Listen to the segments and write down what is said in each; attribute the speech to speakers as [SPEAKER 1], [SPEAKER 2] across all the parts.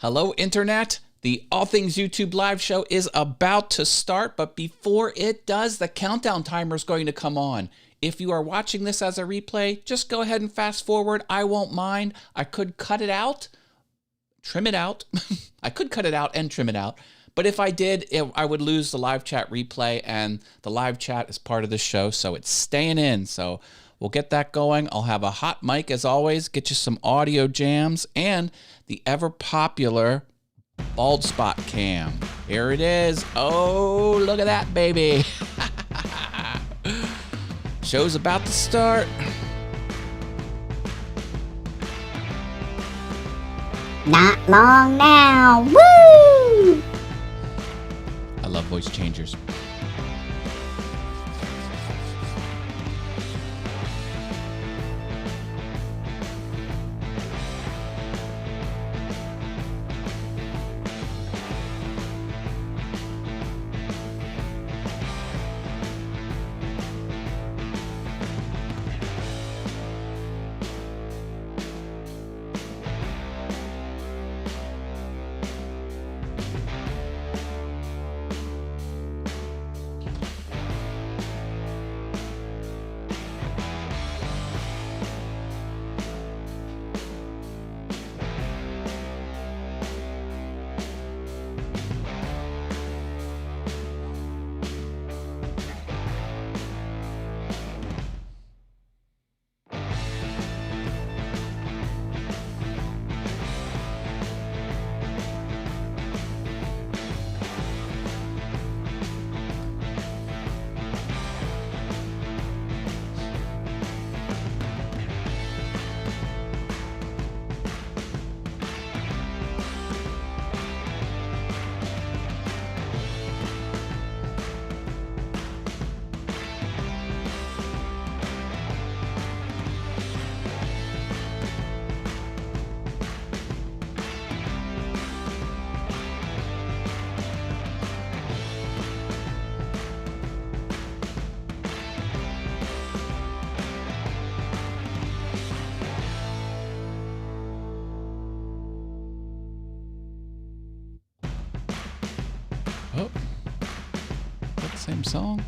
[SPEAKER 1] Hello, Internet. The All Things YouTube live show is about to start, but before it does, the countdown timer is going to come on. If you are watching this as a replay, just go ahead and fast forward. I won't mind. I could cut it out, trim it out. I could cut it out and trim it out. But if I did, I would lose the live chat replay, and the live chat is part of the show, so it's staying in. So we'll get that going. I'll have a hot mic as always, get you some audio jams, and the ever popular bald spot cam. Here it is. Oh, look at that, baby. Show's about to start.
[SPEAKER 2] Not long now. Woo!
[SPEAKER 1] I love voice changers. Oh, that same song.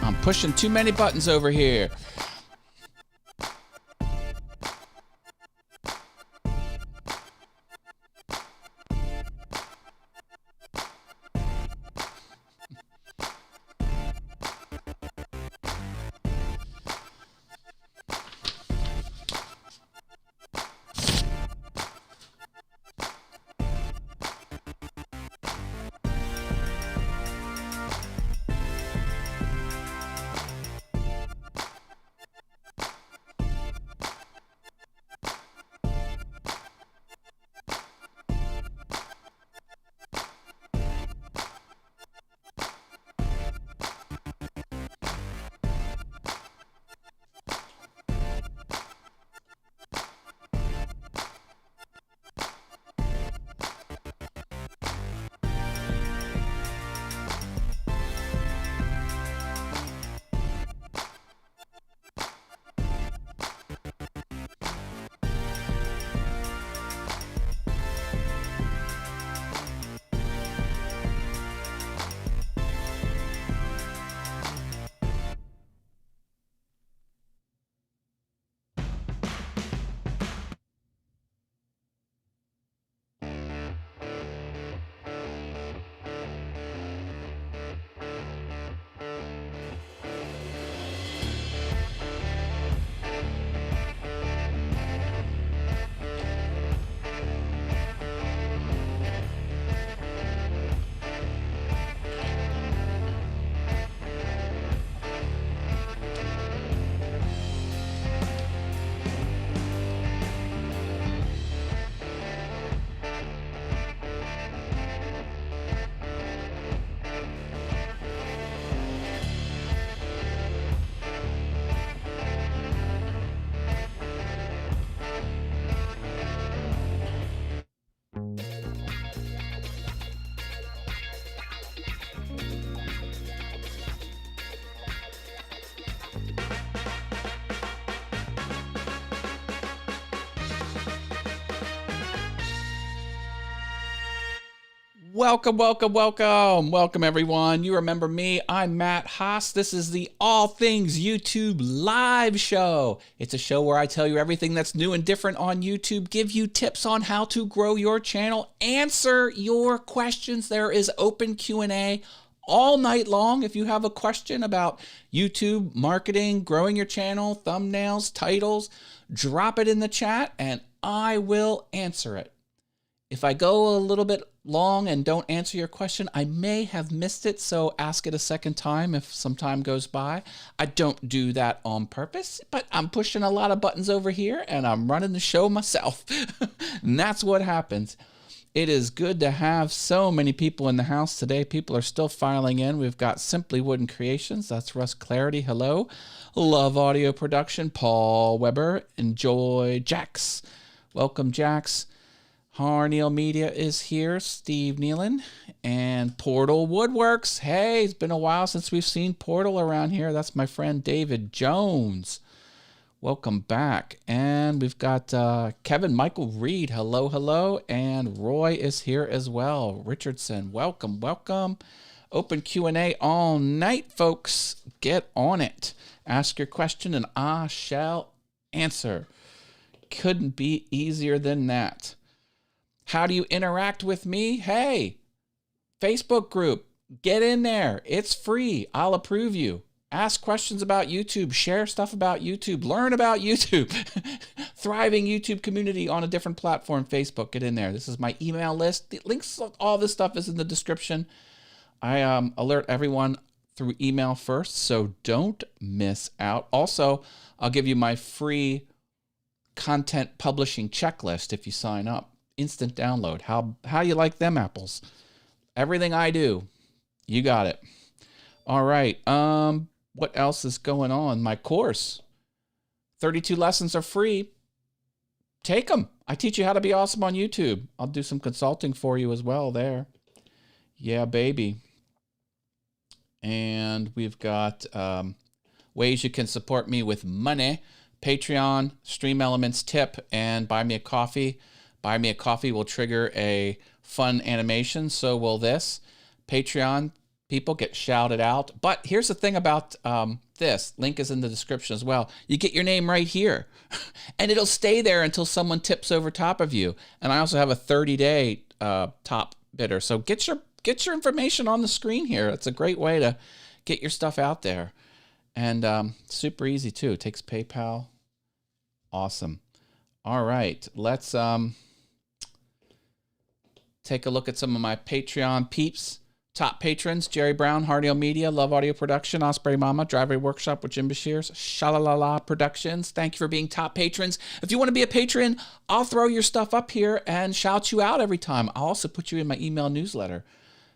[SPEAKER 1] I'm pushing too many buttons over here. Welcome, everyone. You remember me. I'm Matt Haas. This is the All Things YouTube live show. It's a show where I tell you everything that's new and different on YouTube, give you tips on how to grow your channel, answer your questions. There is open Q&A all night long. If you have a question about YouTube marketing, growing your channel, thumbnails, titles, drop it in the chat and I will answer it. If I go a little bit long and don't answer your question, I may have missed it, so ask it a second time if some time goes by. I don't do that on purpose, but I'm pushing a lot of buttons over here and I'm running the show myself. And that's what happens. It is good to have so many people in the house today. People are still filing in. We've got Simply Wooden Creations. That's Russ Clarity. Hello. Love Audio Production. Paul Weber. Enjoy Jax. Welcome, Jax. Harneal Media is here, Steve Nealon, and Portal Woodworks. Hey, it's been a while since we've seen Portal around here. That's my friend David Jones. Welcome back. And we've got Kevin Michael Reed. Hello. And Roy is here as well. Richardson, welcome. Open Q&A all night, folks. Get on it. Ask your question and I shall answer. Couldn't be easier than that. How do you interact with me? Hey, Facebook group, get in there. It's free. I'll approve you. Ask questions about YouTube. Share stuff about YouTube. Learn about YouTube. Thriving YouTube community on a different platform, Facebook. Get in there. This is my email list. The links, all this stuff is in the description. I alert everyone through email first, so don't miss out. Also, I'll give you my free content publishing checklist if you sign up. Instant download. How you like them apples? Everything I do, you got it. All right. What else is going on? My course. 32 lessons are free. Take them. I teach you how to be awesome on YouTube. I'll do some consulting for you as well there. Yeah, baby. And we've got ways you can support me with money. Patreon, Stream Elements tip, and buy me a coffee. Buy me a coffee will trigger a fun animation. So will this. Patreon people get shouted out. But here's the thing about this. Link is in the description as well. You get your name right here. And it'll stay there until someone tips over top of you. And I also have a 30-day top bidder. So get your information on the screen here. It's a great way to get your stuff out there. And super easy too. It takes PayPal. Awesome. All right. Let's take a look at some of my Patreon peeps. Top patrons: Jerry Brown, Harneal Media, Love Audio Production, Osprey Mama, Driveway Workshop with Jim Bashir's, Shalalala Productions. Thank you for being top patrons. If you want to be a patron, I'll throw your stuff up here and shout you out every time. I'll also put you in my email newsletter.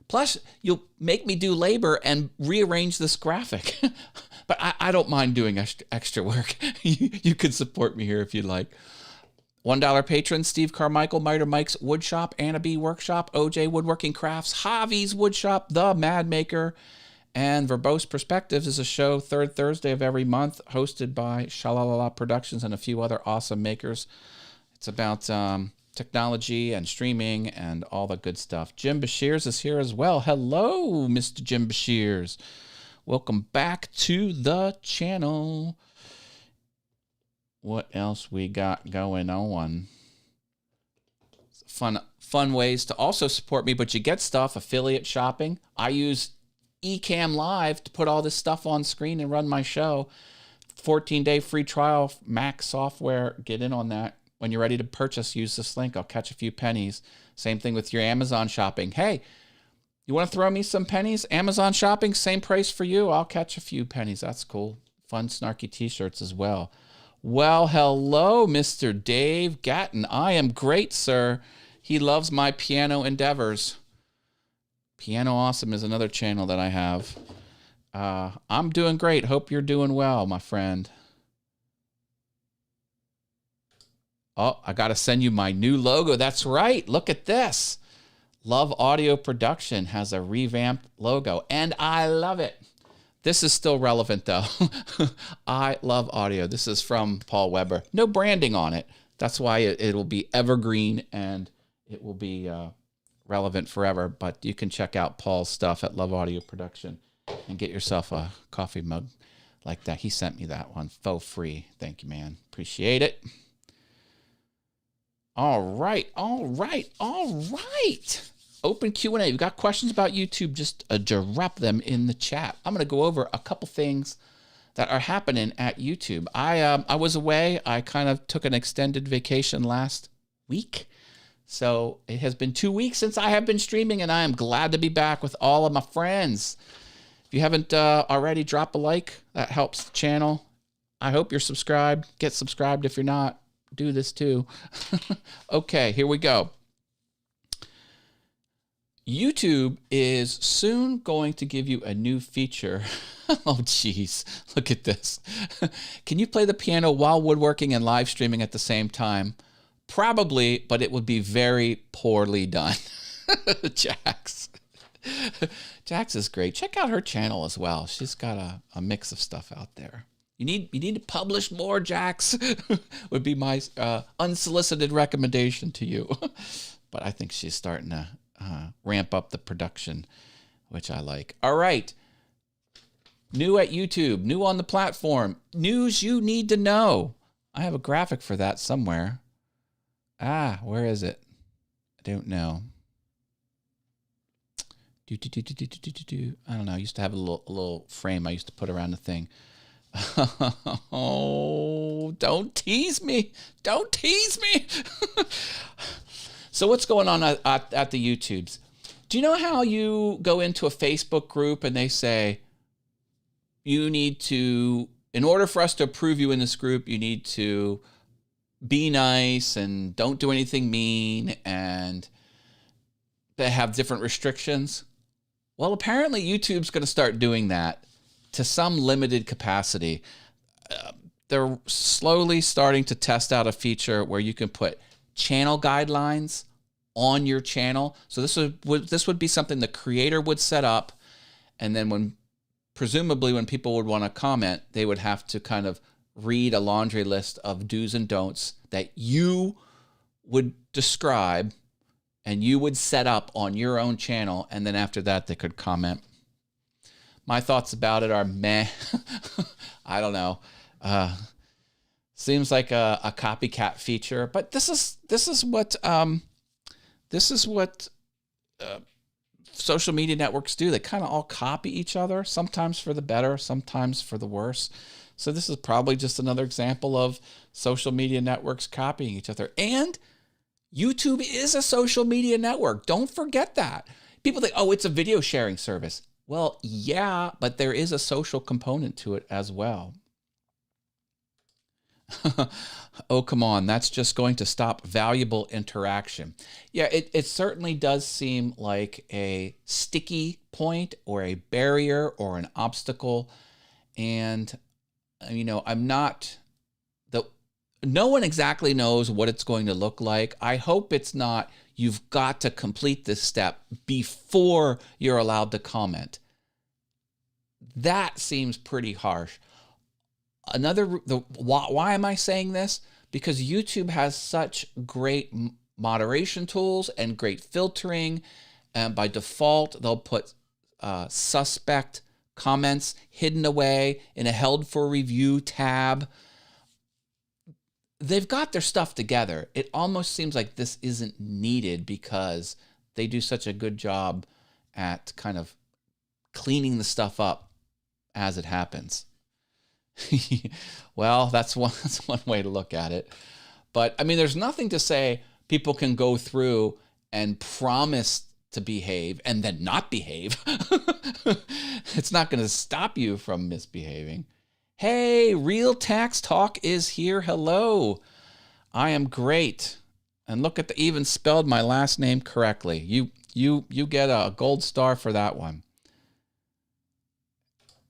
[SPEAKER 1] Plus, you'll make me do labor and rearrange this graphic. But I don't mind doing extra work. You can support me here if you'd like. $1 patrons: Steve Carmichael, Miter Mike's Woodshop, Anna B Workshop, OJ Woodworking Crafts, Javi's Woodshop, The Mad Maker, and Verbose Perspectives is a show third Thursday of every month, hosted by Shalalala Productions and a few other awesome makers. It's about technology and streaming and all the good stuff. Jim Bashir's is here as well. Hello, Mr. Jim Bashir's. Welcome back to the channel. What else we got going on? Fun ways to also support me, but you get stuff. Affiliate shopping. I use Ecamm Live to put all this stuff on screen and run my show. 14-day free trial, Mac software. Get in on that. When you're ready to purchase, use this link. I'll catch a few pennies. Same thing with your Amazon shopping. Hey, you want to throw me some pennies? Amazon shopping, same price for you. I'll catch a few pennies. That's cool. Fun, snarky t-shirts as well. Well, hello, Mr. Dave Gatton. I am great, sir. He loves my piano endeavors. Piano Awesome is another channel that I have. I'm doing great. Hope you're doing well, my friend. Oh, I got to send you my new logo. That's right. Look at this. Love Audio Production has a revamped logo, and I love it. This is still relevant, though. I love audio. This is from Paul Weber. No branding on it. That's why it'll be evergreen and it will be relevant forever, but you can check out Paul's stuff at Love Audio Production and get yourself a coffee mug like that. He sent me that one for free. Thank you, man. Appreciate it. All right. Open Q&A. If you got questions about YouTube, just drop them in the chat. I'm going to go over a couple things that are happening at YouTube. I was away. I kind of took an extended vacation last week. So it has been 2 weeks since I have been streaming, and I am glad to be back with all of my friends. If you haven't already, drop a like. That helps the channel. I hope you're subscribed. Get subscribed if you're not. Do this too. Okay, here we go. YouTube is soon going to give you a new feature. Oh, geez. Look at this. Can you play the piano while woodworking and live streaming at the same time? Probably, but it would be very poorly done. Jax. Jax is great. Check out her channel as well. She's got a mix of stuff out there. You need to publish more, Jax. Would be my unsolicited recommendation to you. But I think she's starting to ramp up the production, which I like. All right. New at YouTube, new on the platform, news you need to know. I have a graphic for that somewhere. Where is it? I don't know. I don't know. I used to have a little frame I used to put around the thing. Oh, don't tease me. Don't tease me. So what's going on at the YouTubes? Do you know how you go into a Facebook group and they say, you need to, in order for us to approve you in this group, you need to be nice and don't do anything mean, and they have different restrictions? Well, apparently YouTube's going to start doing that to some limited capacity. They're slowly starting to test out a feature where you can put channel guidelines on your channel. So this would be something the creator would set up, and then presumably when people would want to comment, they would have to kind of read a laundry list of do's and don'ts that you would describe and you would set up on your own channel, and then after that they could comment. My thoughts about it are meh. I don't know. Seems like a copycat feature, but this is what social media networks do. They kind of all copy each other, sometimes for the better, sometimes for the worse. So this is probably just another example of social media networks copying each other. And YouTube is a social media network. Don't forget that. People think, oh, it's a video sharing service. Well, yeah, but there is a social component to it as well. Oh, come on. That's just going to stop valuable interaction. Yeah, it certainly does seem like a sticky point or a barrier or an obstacle. And, no one exactly knows what it's going to look like. I hope it's not, you've got to complete this step before you're allowed to comment. That seems pretty harsh. Why am I saying this? Because YouTube has such great moderation tools and great filtering, and by default they'll put suspect comments hidden away in a held for review tab. They've got their stuff together. It almost seems like this isn't needed because they do such a good job at kind of cleaning the stuff up as it happens. Well, that's one way to look at it. But I mean, there's nothing to say people can go through and promise to behave and then not behave. It's not going to stop you from misbehaving. Hey, Real Tax Talk is here. Hello. I am great. And look at the even spelled my last name correctly. You get a gold star for that one.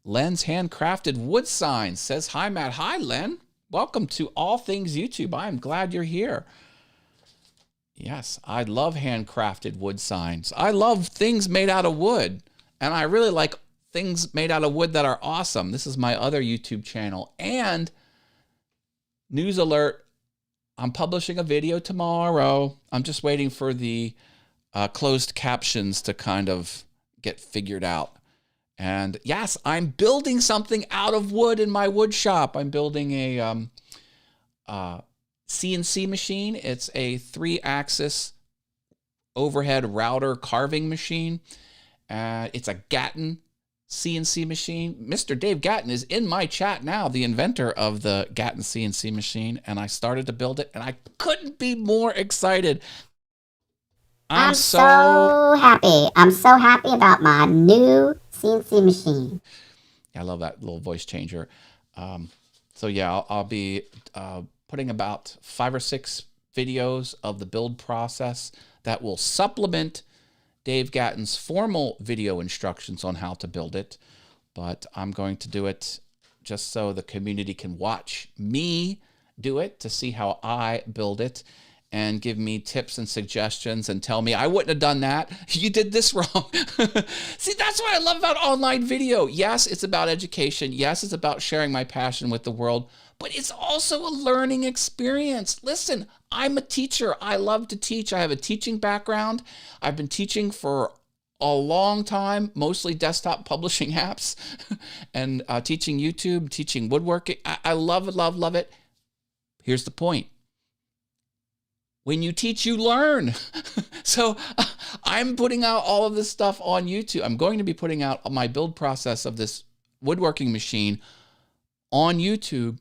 [SPEAKER 1] Len's Handcrafted Wood Sign says, hi, Matt. Hi, Len. Welcome to All Things YouTube. I am glad you're here. Yes, I love handcrafted wood signs. I love things made out of wood. And I really like things made out of wood that are awesome. This is my other YouTube channel. And news alert, I'm publishing a video tomorrow. I'm just waiting for the closed captions to kind of get figured out. And yes, I'm building something out of wood in my wood shop. I'm building a CNC machine. It's a 3-axis overhead router carving machine. It's a Gatton CNC machine. Mr. Dave Gatton is in my chat now, the inventor of the Gatton CNC machine, and I started to build it, and I couldn't be more excited.
[SPEAKER 2] I'm so happy. I'm so happy about my new CNC machine.
[SPEAKER 1] I love that little voice changer. So yeah, I'll be putting about 5 or 6 videos of the build process that will supplement Dave Gatton's formal video instructions on how to build it. But I'm going to do it just so the community can watch me do it to see how I build it and give me tips and suggestions and tell me I wouldn't have done that. You did this wrong. See, that's what I love about online video. Yes, it's about education. Yes, it's about sharing my passion with the world, but it's also a learning experience. Listen, I'm a teacher. I love to teach. I have a teaching background. I've been teaching for a long time, mostly desktop publishing apps and teaching YouTube, teaching woodworking. I love it, love it. Here's the point. When you teach, you learn. So I'm putting out all of this stuff on YouTube. I'm going to be putting out my build process of this woodworking machine on YouTube.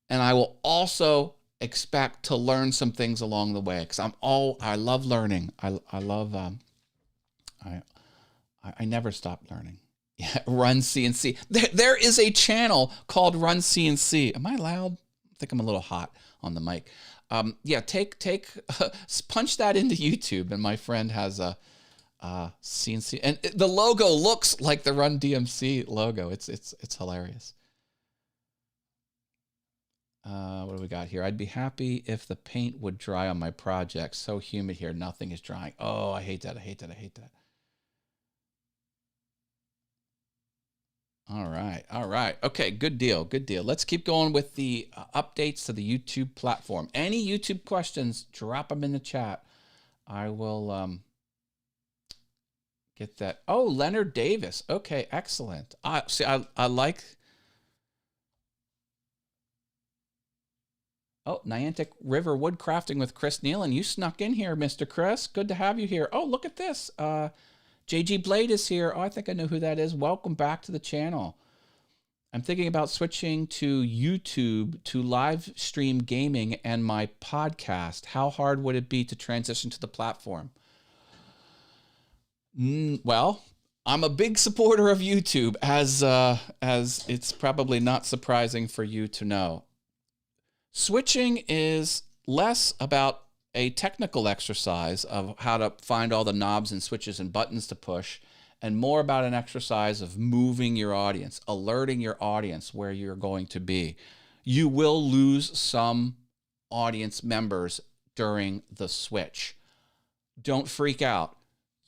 [SPEAKER 1] And I will also expect to learn some things along the way because I love learning. I love, I never stop learning. Yeah, Run CNC. There is a channel called Run CNC. Am I loud? I think I'm a little hot on the mic. Yeah, punch that into YouTube, and my friend has a CNC, and the logo looks like the Run DMC logo. It's hilarious. What do we got here? I'd be happy if the paint would dry on my project. So humid here, nothing is drying. Oh, I hate that. I hate that. All right. Okay, good deal. Let's keep going with the updates to the YouTube platform. Any YouTube questions, drop them in the chat. I will get that. Oh, Leonard Davis. Okay, excellent. I like. Oh, Niantic River Woodcrafting with Chris Nealon. You snuck in here, Mr. Chris. Good to have you here. Oh, look at this. JG Blade is here. Oh, I think I know who that is. Welcome back to the channel. I'm thinking about switching to YouTube to live stream gaming and my podcast. How hard would it be to transition to the platform? Well, I'm a big supporter of YouTube, as it's probably not surprising for you to know. Switching is less about a technical exercise of how to find all the knobs and switches and buttons to push, and more about an exercise of moving your audience, alerting your audience where you're going to be. You will lose some audience members during the switch. Don't freak out.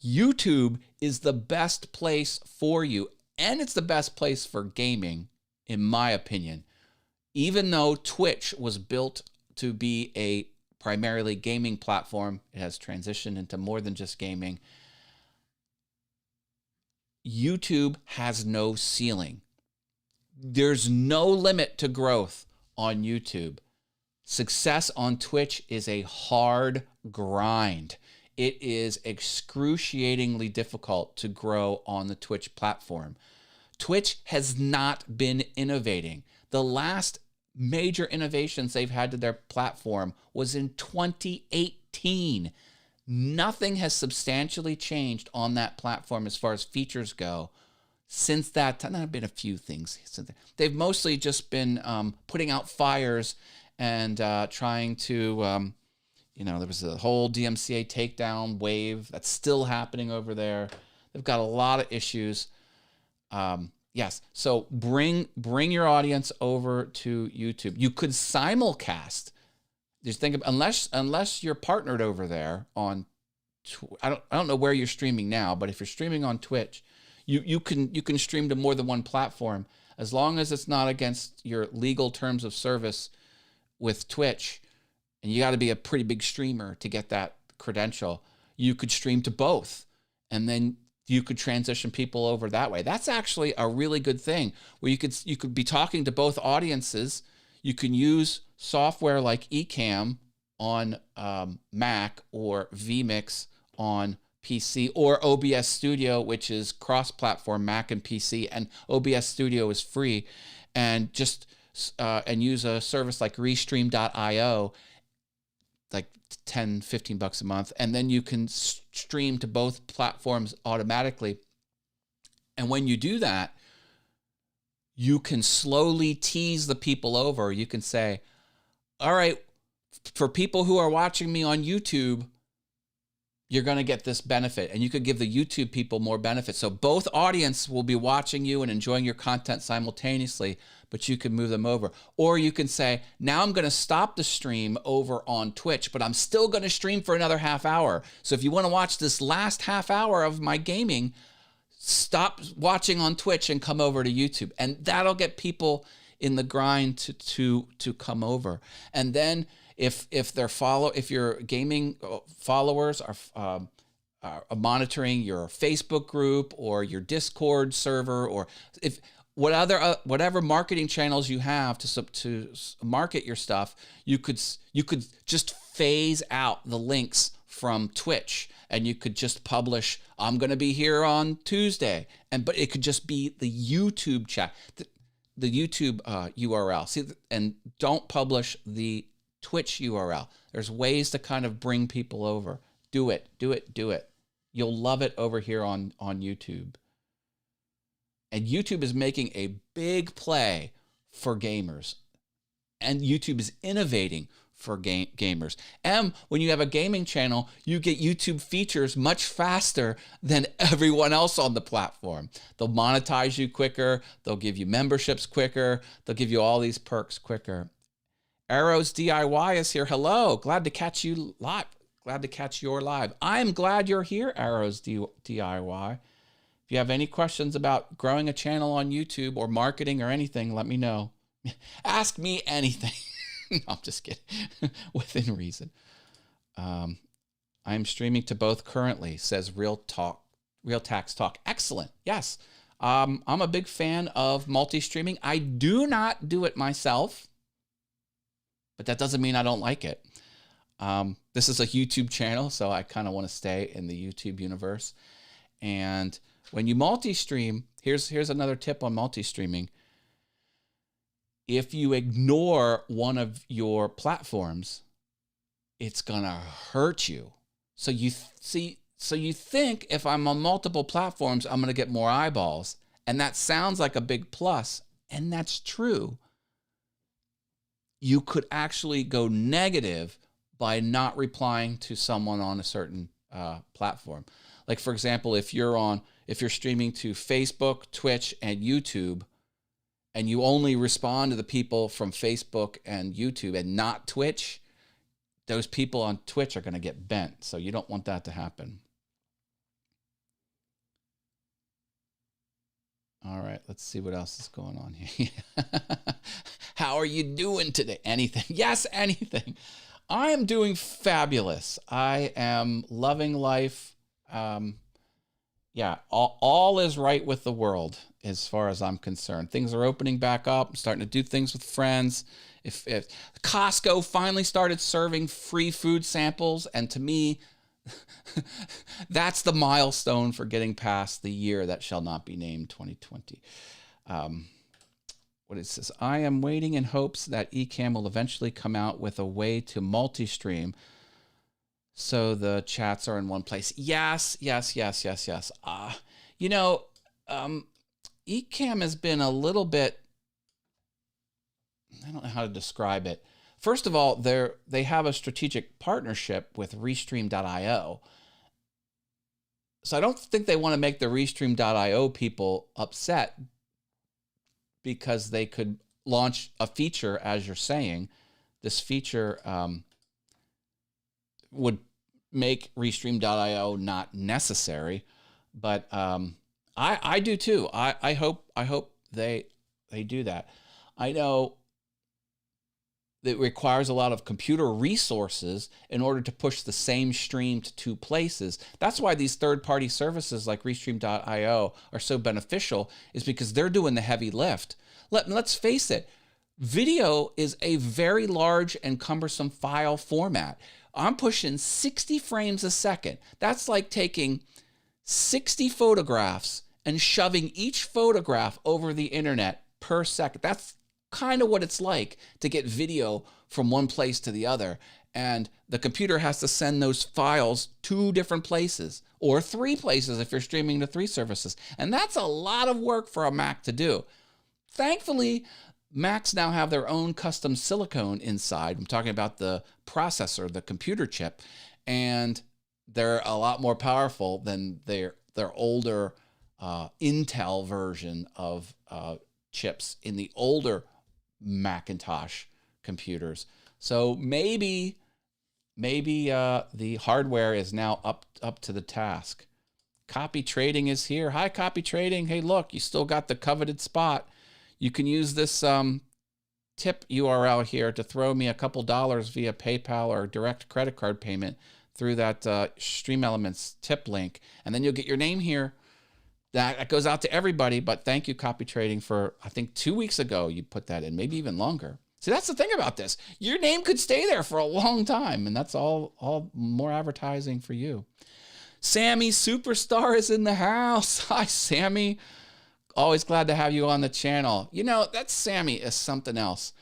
[SPEAKER 1] YouTube is the best place for you, and it's the best place for gaming, in my opinion. Even though Twitch was built to be a primarily gaming platform, it has transitioned into more than just gaming. YouTube has no ceiling. There's no limit to growth on YouTube. Success on Twitch is a hard grind. It is excruciatingly difficult to grow on the Twitch platform. Twitch has not been innovating. The last major innovations they've had to their platform was in 2018. Nothing has substantially changed on that platform as far as features go since that time. There have been a few things since then. They've mostly just been putting out fires and trying to, there was a whole DMCA takedown wave that's still happening over there. They've got a lot of issues. Yes, so bring your audience over to YouTube. You could simulcast. Just think of, unless you're partnered over there on, I don't know where you're streaming now, but if you're streaming on Twitch, you can stream to more than one platform as long as it's not against your legal terms of service with Twitch, and you got to be a pretty big streamer to get that credential. you could stream to both, and then you could transition people over that way. That's actually a really good thing, where you could be talking to both audiences. You can use software like Ecamm on Mac, or vMix on PC, or OBS Studio, which is cross-platform Mac and PC, and OBS Studio is free, and just and use a service like Restream.io, like $10-15 a month, and then you can stream to both platforms automatically. And when you do that, you can slowly tease the people over. You can say, all right, for people who are watching me on YouTube, you're going to get this benefit. And you could give the YouTube people more benefit. So both audience will be watching you and enjoying your content simultaneously, but you can move them over. Or you can say, now I'm going to stop the stream over on Twitch, but I'm still going to stream for another half hour. So if you want to watch this last half hour of my gaming, stop watching on Twitch and come over to YouTube. And that'll get people in the grind to come over. And then if your gaming followers are monitoring your Facebook group or your Discord server, or if whatever marketing channels you have to market your stuff, you could just phase out the links from Twitch, and you could just publish, I'm going to be here on Tuesday, but it could just be the YouTube chat, the YouTube URL. See, and don't publish the Twitch URL. There's ways to kind of bring people over. Do it. You'll love it over here on YouTube. And YouTube is making a big play for gamers. And YouTube is innovating for gamers. And when you have a gaming channel, you get YouTube features much faster than everyone else on the platform. They'll monetize you quicker. They'll give you memberships quicker. They'll give you all these perks quicker. Arrows DIY is here. Hello. Glad to catch you live. Glad to catch your live. I'm glad you're here, Arrows DIY. If you have any questions about growing a channel on YouTube or marketing or anything, let me know. Ask me anything. No, I'm just kidding. Within reason. I'm streaming to both currently, says Real Tax Talk. Excellent. Yes. I'm a big fan of multi-streaming. I do not do it myself, but that doesn't mean I don't like it. This is a YouTube channel, so I kind of want to stay in the YouTube universe. And when you multi-stream, here's another tip on multi-streaming. If you ignore one of your platforms, it's gonna hurt you. So you think if I'm on multiple platforms, I'm gonna get more eyeballs, and that sounds like a big plus, and that's true. You could actually go negative by not replying to someone on a certain platform. Like, for example, if you're streaming to Facebook, Twitch, and YouTube, and you only respond to the people from Facebook and YouTube and not Twitch, those people on Twitch are going to get bent. So you don't want that to happen. All right, let's see what else is going on here. How are you doing today? Anything? Yes, anything. I am doing fabulous. I am loving life. Yeah, all is right with the world as far as I'm concerned. Things are opening back up. I'm starting to do things with friends. If Costco finally started serving free food samples, and to me, that's the milestone for getting past the year that shall not be named, 2020. What it says, I am waiting in hopes that Ecamm will eventually come out with a way to multi-stream so the chats are in one place. Yes. Ecamm has been a little bit, I don't know how to describe it. First of all, they have a strategic partnership with Restream.io. So I don't think they want to make the Restream.io people upset, because they could launch a feature, as you're saying. This feature would make Restream.io not necessary, but I do too. I hope they do that. I know that requires a lot of computer resources in order to push the same stream to two places. That's why these third-party services like Restream.io are so beneficial, is because they're doing the heavy lift. Let's face it, video is a very large and cumbersome file format. I'm pushing 60 frames a second. That's like taking 60 photographs and shoving each photograph over the internet per second. That's kind of what it's like to get video from one place to the other. And the computer has to send those files 2 different places, or 3 places if you're streaming to 3 services. And that's a lot of work for a Mac to do. Thankfully, Macs now have their own custom silicone inside. I'm talking about the processor, the computer chip, and they're a lot more powerful than their older Intel version of chips in the older Macintosh computers. So maybe the hardware is now up to the task. Copy trading is here. Hi, copy trading. Hey, look, you still got the coveted spot. You can use this tip URL here to throw me a couple dollars via PayPal or direct credit card payment through that Stream Elements tip link, and then you'll get your name here. That goes out to everybody, but thank you, Copy Trading, for, I think 2 weeks ago you put that in, maybe even longer. See, that's the thing about this. Your name could stay there for a long time, and that's all more advertising for you. Sammy Superstar is in the house. Hi, Sammy. Always glad to have you on the channel. You know, that Sammy is something else.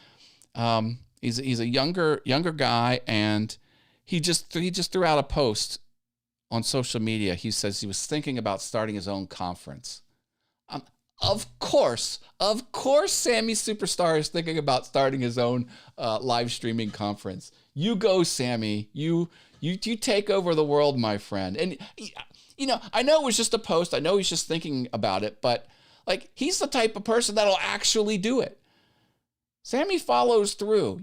[SPEAKER 1] He's a younger guy, and he just threw out a post on social media. He says he was thinking about starting his own conference. Of course, Sammy Superstar is thinking about starting his own live streaming conference. You go, Sammy. You take over the world, my friend. And you know, I know it was just a post. I know he's just thinking about it, but like, he's the type of person that'll actually do it. Sammy follows through.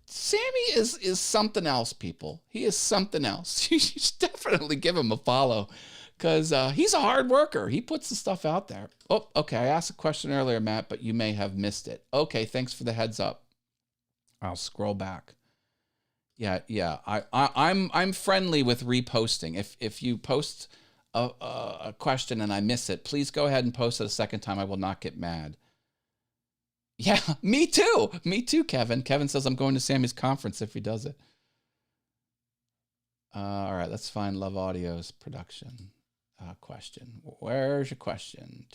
[SPEAKER 1] Sammy is something else, people. He is something else. You should definitely give him a follow, because he's a hard worker. He puts the stuff out there. Oh, okay. I asked a question earlier, Matt, but you may have missed it. Okay, thanks for the heads up. I'll scroll back. Yeah. I'm friendly with reposting. If you post a question and I miss it, please go ahead and post it a second time. I will not get mad. Yeah, me too, Kevin. Kevin says I'm going to Sammy's conference if he does it. All right, let's find Love Audio's production question. Where's your question?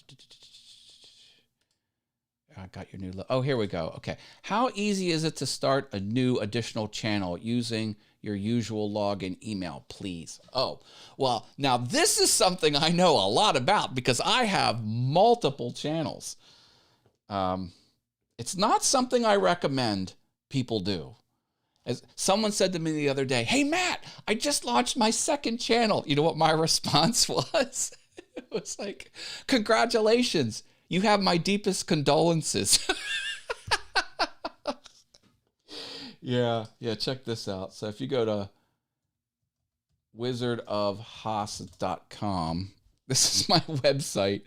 [SPEAKER 1] I got your new... Oh, here we go. Okay. How easy is it to start a new additional channel using your usual login email, please? Oh, well, now this is something I know a lot about because I have multiple channels. It's not something I recommend people do. As someone said to me the other day, "Hey, Matt, I just launched my second channel." You know what my response was? It was like, "Congratulations. You have my deepest condolences." Yeah, check this out. So if you go to wizardofhaas.com, this is my website,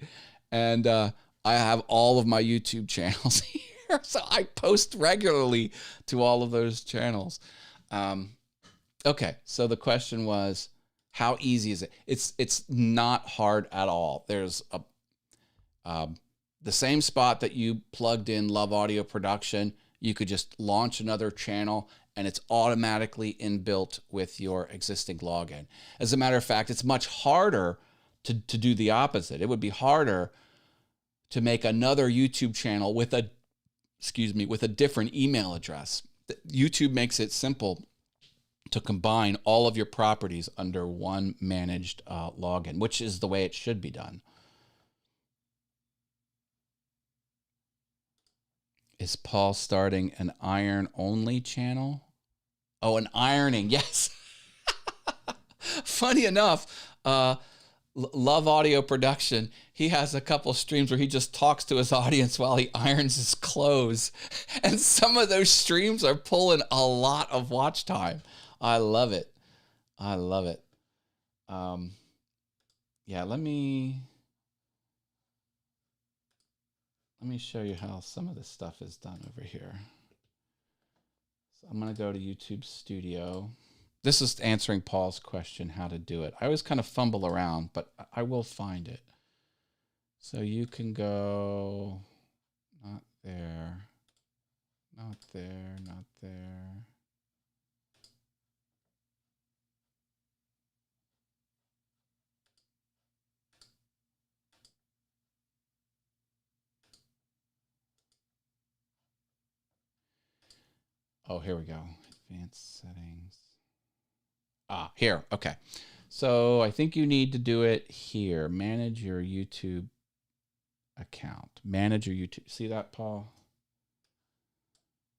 [SPEAKER 1] and I have all of my YouTube channels here. So I post regularly to all of those channels. Okay, so the question was, how easy is it? It's not hard at all. There's the same spot that you plugged in Love Audio Production. You could just launch another channel, and it's automatically inbuilt with your existing login. As a matter of fact, it's much harder to do the opposite. It would be harder to make another YouTube channel with a different email address. YouTube makes it simple to combine all of your properties under one managed login, which is the way it should be done. Is Paul starting an iron-only channel? Oh, an ironing, yes. Funny enough, Love Audio Production, he has a couple streams where he just talks to his audience while he irons his clothes. And some of those streams are pulling a lot of watch time. I love it. Yeah, let me show you how some of this stuff is done over here. So I'm going to go to YouTube Studio. This is answering Paul's question, how to do it. I always kind of fumble around, but I will find it. So you can go, not there, not there, not there. Oh, here we go. Advanced settings. Ah, here. Okay. So I think you need to do it here. Manage your YouTube account. Manage your YouTube. See that, Paul?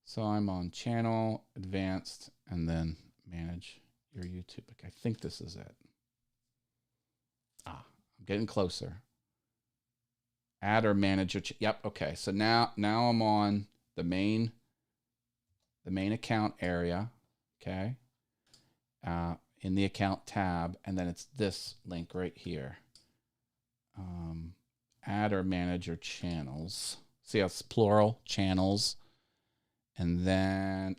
[SPEAKER 1] So I'm on channel, advanced, and then manage your YouTube. I think this is it. Ah, I'm getting closer. Add or manage your. Yep. Okay. So now I'm on the main account area. Okay. In the account tab, and then it's this link right here. Add or manage your channels. See how it's plural, channels. And then,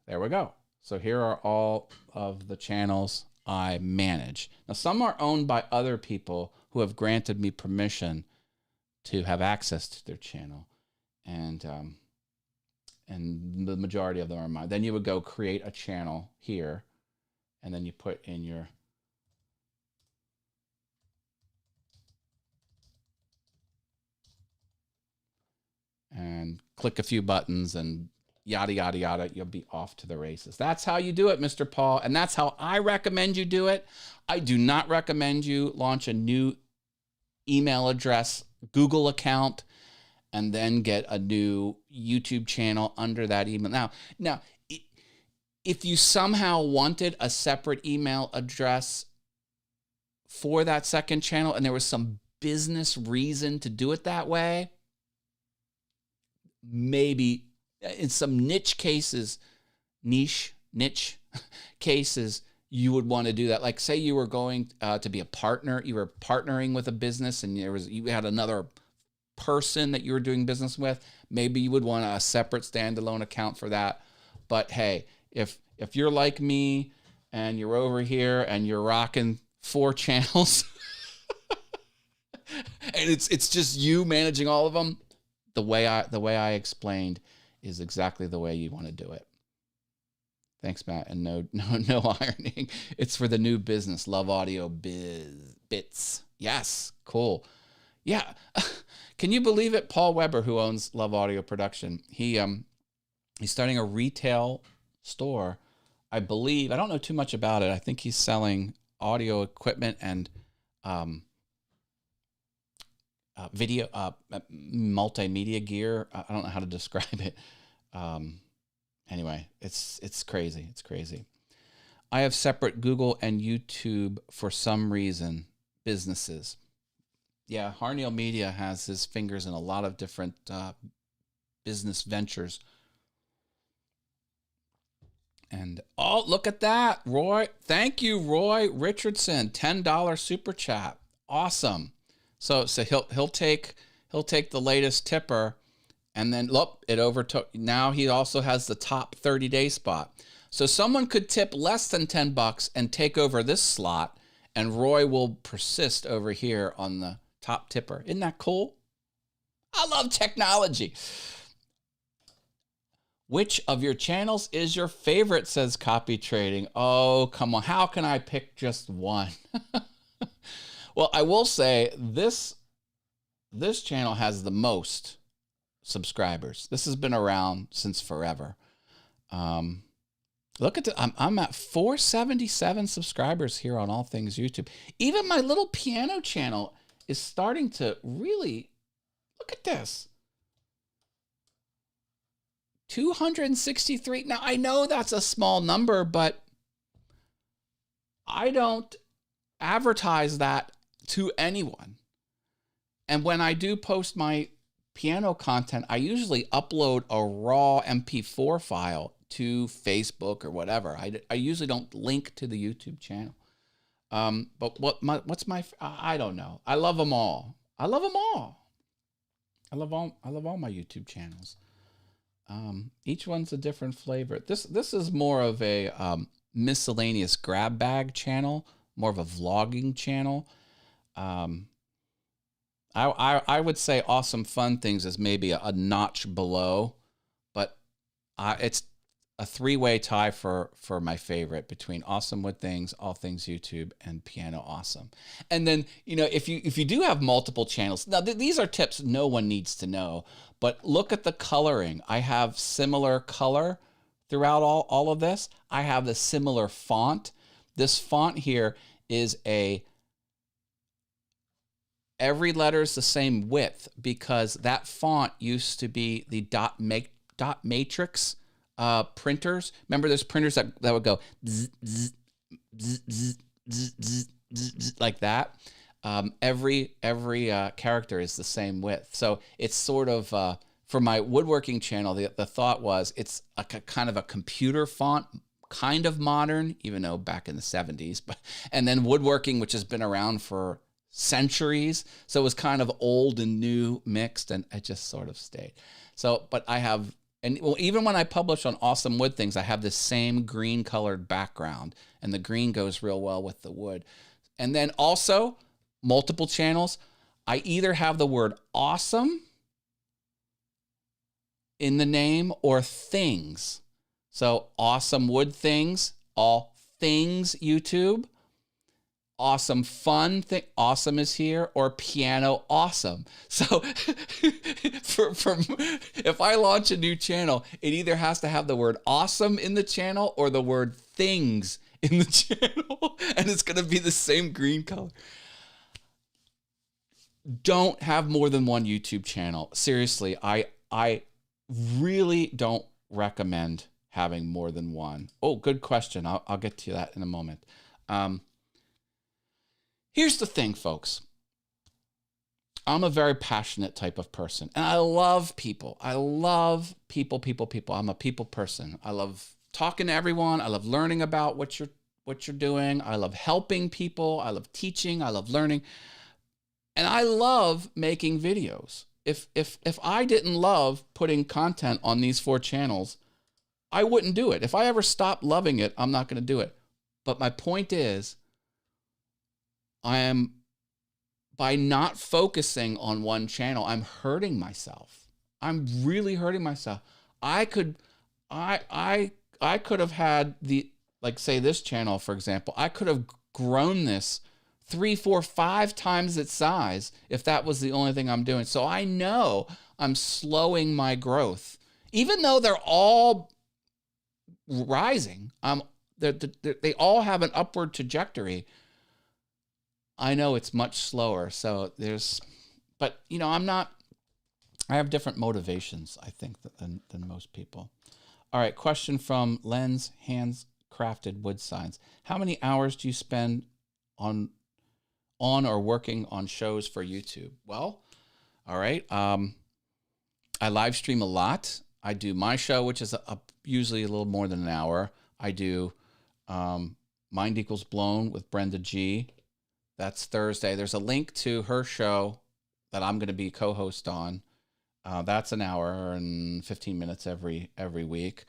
[SPEAKER 1] there we go. So here are all of the channels I manage. Now, some are owned by other people who have granted me permission to have access to their channel. And the majority of them are mine. Then you would go create a channel here, and then you put in your and click a few buttons and yada, yada, yada. You'll be off to the races. That's how you do it, Mr. Paul. And that's how I recommend you do it. I do not recommend you launch a new email address, Google account, and then get a new YouTube channel under that email. Now, if you somehow wanted a separate email address for that second channel and there was some business reason to do it that way, maybe in some niche cases, you would want to do that. Like say you were going to be a partner, you were partnering with a business and you had another person that you were doing business with, maybe you would want a separate standalone account for that. But hey, if you're like me and you're over here and you're rocking 4 channels and it's just you managing all of them, the way I explained is exactly the way you want to do it. Thanks, Matt. And no ironing. It's for the new business, Love Audio Bits. Yes, cool. Yeah. Can you believe it? Paul Weber, who owns Love Audio Production, he's starting a retail store. I believe, I don't know too much about it. I think he's selling audio equipment and video, multimedia gear. I don't know how to describe it. Anyway, it's crazy. It's crazy. I have separate Google and YouTube for some reason, businesses. Yeah, Harneal Media has his fingers in a lot of different business ventures. And oh, look at that, Roy. Thank you, Roy Richardson. $10 super chat. Awesome. So he'll take the latest tipper, and then look, it overtook. Now he also has the top 30-day spot. So someone could tip less than $10 and take over this slot, and Roy will persist over here on the top tipper. Isn't that cool? I love technology. Which of your channels is your favorite, says Copy Trading. Oh, come on. How can I pick just one? Well, I will say this channel has the most subscribers. This has been around since forever. Look at I'm at 477 subscribers here on All Things YouTube. Even my little piano channel is starting to really, look at this. 263. Now, I know that's a small number, but I don't advertise that to anyone. And when I do post my piano content, I usually upload a raw MP4 file to Facebook or whatever. I usually don't link to the YouTube channel. But I don't know. I love them all. I love them all. I love all my YouTube channels. Each one's a different flavor. This is more of a miscellaneous grab bag channel, more of a vlogging channel. Um, I would say Awesome Fun Things is maybe a notch below, but it's a three-way tie for my favorite between Awesome Wood Things, All Things YouTube, and Piano Awesome. And then, if you do have multiple channels, now these are tips no one needs to know, but look at the coloring. I have similar color throughout all of this. I have the similar font. This font here is every letter is the same width because that font used to be the dot matrix printers. Remember those printers that would go zzz, zzz, zzz, zzz, zzz, zzz, zzz, like that. Every character is the same width. So it's sort of, for my woodworking channel, the thought was it's a kind of a computer font, kind of modern, even though back in the 70s, and then woodworking, which has been around for centuries. So it was kind of old and new mixed, and it just sort of stayed. So, but I have, and well, even when I publish on Awesome Wood Things, I have this same green colored background, and the green goes real well with the wood. And then also multiple channels, I either have the word awesome in the name or things. So Awesome Wood Things, All Things YouTube. Awesome Fun Thing, Awesome is here, or Piano Awesome. So if I launch a new channel, it either has to have the word awesome in the channel or the word things in the channel, and it's going to be the same green color. Don't have more than one YouTube channel. Seriously, I really don't recommend having more than one. Oh, good question. I'll get to that in a moment. Here's the thing, folks. I'm a very passionate type of person, and I love people. I love people. I'm a people person. I love talking to everyone. I love learning about what you're doing. I love helping people. I love teaching. I love learning. And I love making videos. If I didn't love putting content on these 4 channels, I wouldn't do it. If I ever stopped loving it, I'm not going to do it. But my point is, by not focusing on one channel, I'm hurting myself. I'm really hurting myself. I could have had say this channel, for example, I could have grown this 3, 4, 5 times its size if that was the only thing I'm doing. So I know I'm slowing my growth, even though they're all rising. They all have an upward trajectory. I know it's much slower. So but I have different motivations, I think, than most people. All right. Question from Len's Handcrafted Wood Signs. How many hours do you spend on or working on shows for YouTube? Well, all right. I live stream a lot. I do my show, which is usually a little more than an hour. I do Mind Equals Blown with Brenda G. That's Thursday. There's a link to her show that I'm going to be co-host on. That's an hour and 15 minutes every week.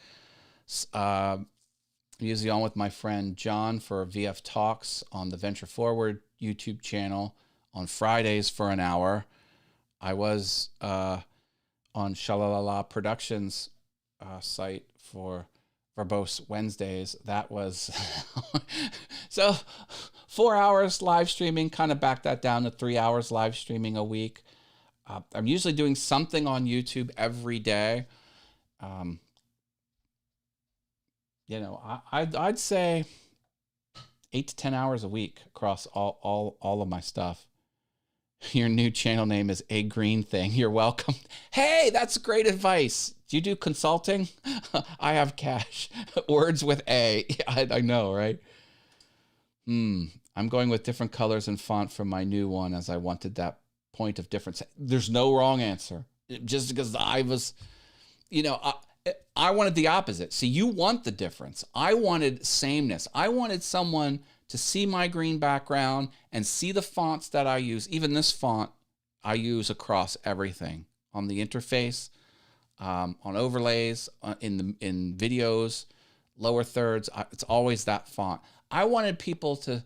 [SPEAKER 1] Usually on with my friend John for VF Talks on the Venture Forward YouTube channel on Fridays for an hour. I was on Shalalala Productions site for verbose Wednesdays. That was so 4 hours live streaming, kind of back that down to 3 hours live streaming a week. I'm usually doing something on YouTube every day. I'd say 8 to 10 hours a week across all of my stuff. Your new channel name is A Green Thing. You're welcome. Hey, that's great advice. Do you do consulting? I have cash. Words with A. I know, right? I'm going with different colors and font for my new one as I wanted that point of difference. There's no wrong answer. Just because I was, I wanted the opposite. See, you want the difference. I wanted sameness. I wanted someone to see my green background and see the fonts that I use. Even this font I use across everything. On the interface, on overlays, in videos, lower thirds. It's always that font. I wanted people to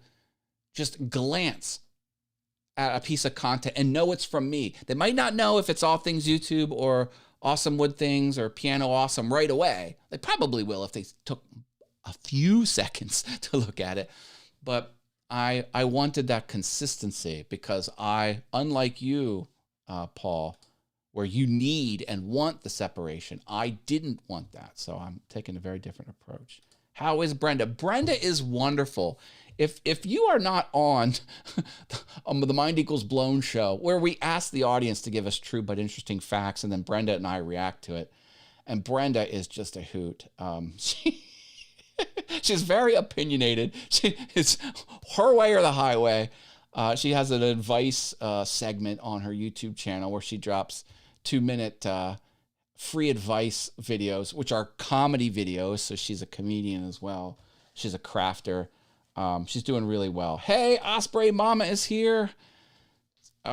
[SPEAKER 1] just glance at a piece of content and know it's from me. They might not know if it's All Things YouTube or Awesome Wood Things or Piano Awesome right away. They probably will if they took a few seconds to look at it. But I wanted that consistency because unlike you, Paul, where you need and want the separation, I didn't want that. So I'm taking a very different approach. How is Brenda? Brenda is wonderful. If you are not on the Mind Equals Blown show, where we ask the audience to give us true but interesting facts, and then Brenda and I react to it, and Brenda is just a hoot. She's very opinionated. It's her way or the highway. She has an advice segment on her YouTube channel where she drops 2-minute free advice videos, which are comedy videos. So she's a comedian as well. She's a crafter. She's doing really well. Hey, Osprey Mama is here.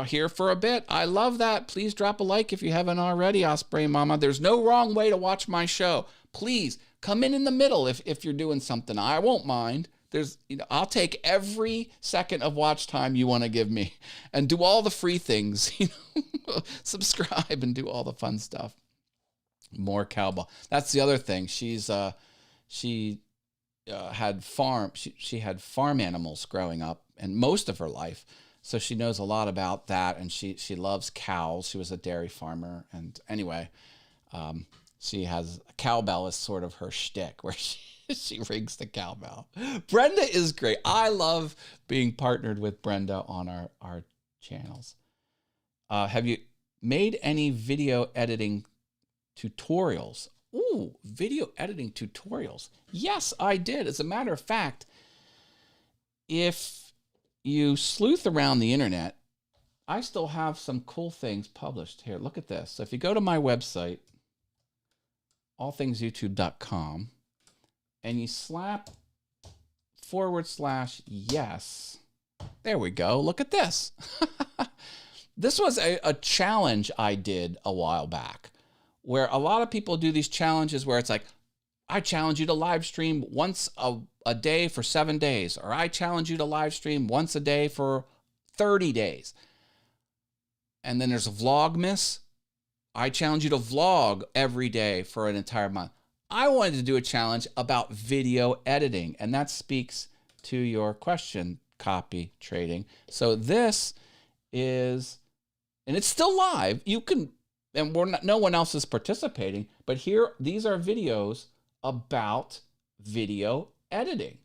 [SPEAKER 1] Here for a bit. I love that. Please drop a like if you haven't already, Osprey Mama. There's no wrong way to watch my show. Please come in the middle if you're doing something. I won't mind. I'll take every second of watch time you want to give me and do all the free things. Subscribe and do all the fun stuff. More cowbell. That's the other thing. She had farm animals growing up and most of her life. So she knows a lot about that, and she loves cows. She was a dairy farmer, and anyway, she has cowbell is sort of her shtick, where she rings the cowbell. Brenda is great. I love being partnered with Brenda on our channels. Have you made any video editing tutorials? Ooh, video editing tutorials. Yes, I did. As a matter of fact, if you sleuth around the internet, I still have some cool things published here. Look at this. So if you go to my website, allthingsyoutube.com, and you slap /yes, there we go. Look at this. This was a challenge I did a while back, where a lot of people do these challenges where it's like, I challenge you to live stream once a day for 7 days, or I challenge you to live stream once a day for 30 days. And then there's a Vlogmas. I challenge you to vlog every day for an entire month. I wanted to do a challenge about video editing, and that speaks to your question, copy trading. So this is, and it's still live. You can, and no one else is participating, but here, these are videos about video editing.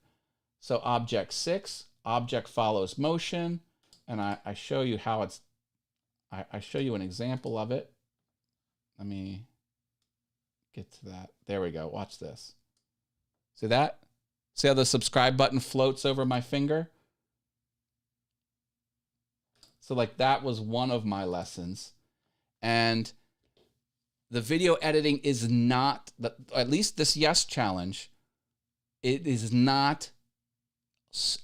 [SPEAKER 1] So object 6, object follows motion, and I show you how it's, I show you an example of it. Let me get to that. There we go. Watch this. See that? See how the subscribe button floats over my finger? So like that was one of my lessons. And the video editing is not, at least this yes challenge, it is not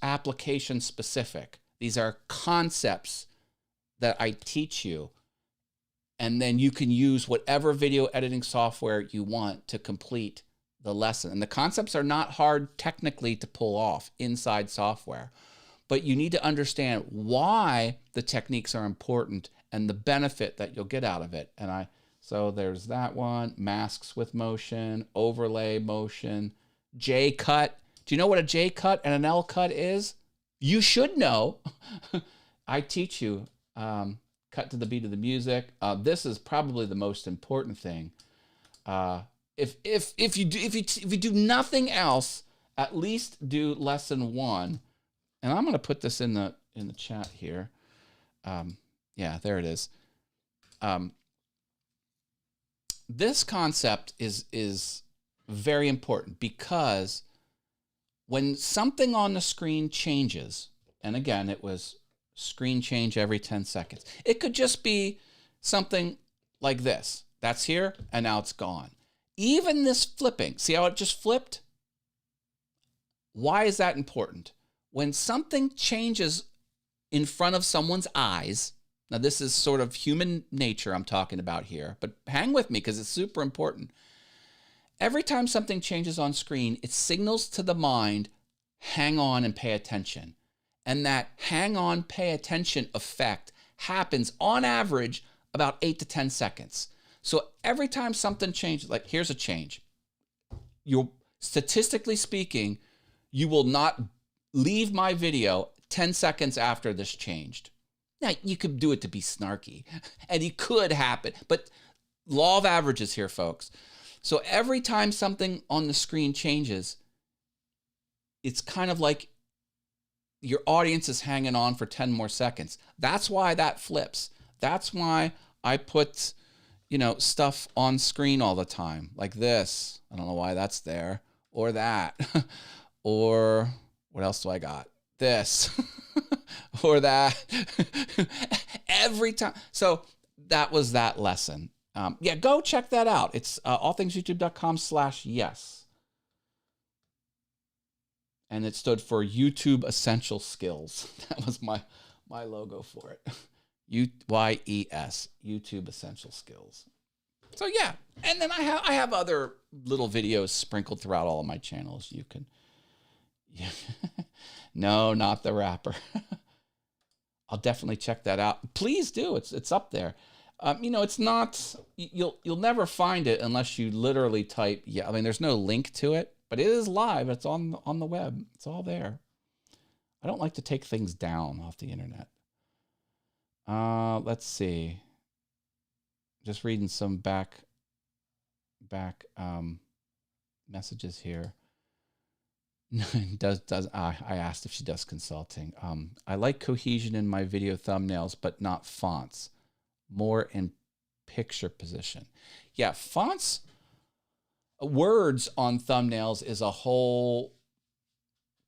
[SPEAKER 1] application specific. These are concepts that I teach you, and then you can use whatever video editing software you want to complete the lesson. And the concepts are not hard technically to pull off inside software, but you need to understand why the techniques are important and the benefit that you'll get out of it. And so there's that one, masks with motion, overlay motion, J cut. Do you know what a J cut and an L cut is? You should know. I teach you. Cut to the beat of the music. This is probably the most important thing. If you do nothing else, at least do lesson 1. And I'm going to put this in the chat here. Yeah, there it is. This concept is very important because when something on the screen changes, and again, it was screen change every 10 seconds. It could just be something like this. That's here, and now it's gone. Even this flipping, see how it just flipped? Why is that important? When something changes in front of someone's eyes, Now, this is sort of human nature I'm talking about here, but hang with me because it's super important. Every time something changes on screen, it signals to the mind, hang on and pay attention. And that hang on, pay attention effect happens on average about 8 to 10 seconds. So every time something changes, like here's a change, you'll, statistically speaking, you will not leave my video 10 seconds after this changed. Now, you could do it to be snarky, and it could happen, but law of averages here, folks. So every time something on the screen changes, it's kind of like your audience is hanging on for 10 more seconds. That's why that flips. That's why I put, stuff on screen all the time, like this. I don't know why that's there, or that, or what else do I got? This, or that, every time. So that was that lesson. Go check that out. It's allthingsyoutube.com/yes. And it stood for YouTube Essential Skills. That was my logo for it. YES, YouTube Essential Skills. So yeah, and then I have other little videos sprinkled throughout all of my channels. You can, no, not the rapper. I'll definitely check that out. Please do. It's up there. It's not. You'll never find it unless you literally type. Yeah, I mean, there's no link to it. But it is live. It's on the web. It's all there. I don't like to take things down off the internet. Let's see. Just reading some back messages here. I asked if she does consulting. I like cohesion in my video thumbnails, but not fonts. More in picture position. Yeah, fonts. Words on thumbnails is a whole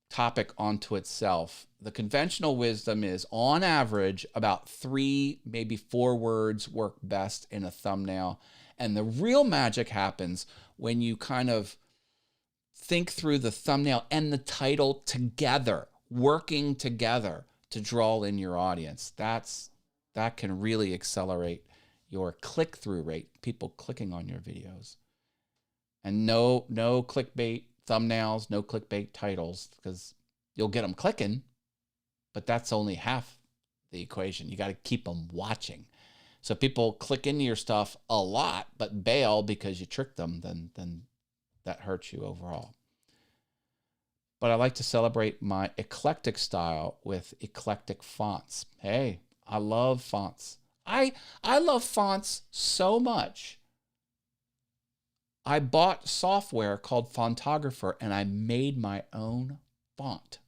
[SPEAKER 1] topic onto itself. The conventional wisdom is, on average, about 3, maybe 4 words work best in a thumbnail. And the real magic happens when you kind of think through the thumbnail and the title together, working together to draw in your audience. That can really accelerate your click-through rate, people clicking on your videos. And no clickbait thumbnails, no clickbait titles, because you'll get them clicking, but that's only half the equation. You got to keep them watching. So if people click into your stuff a lot, but bail because you tricked them, then that hurts you overall. But I like to celebrate my eclectic style with eclectic fonts. Hey, I love fonts. I love fonts so much. I bought software called Fontographer, and I made my own font.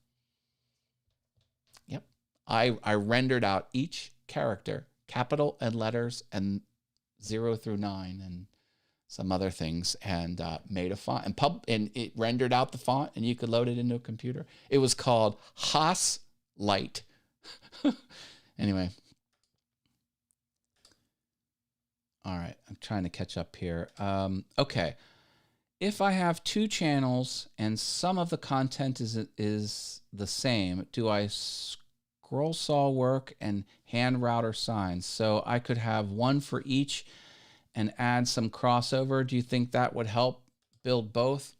[SPEAKER 1] Yep. I rendered out each character, capital and letters, and 0 through 9, and some other things, and made a font. And it rendered out the font, and you could load it into a computer. It was called Haas Light. Anyway. All right, I'm trying to catch up here. Okay, if I have 2 channels and some of the content is the same, do I scroll saw work and hand router signs? So I could have one for each and add some crossover. Do you think that would help build both?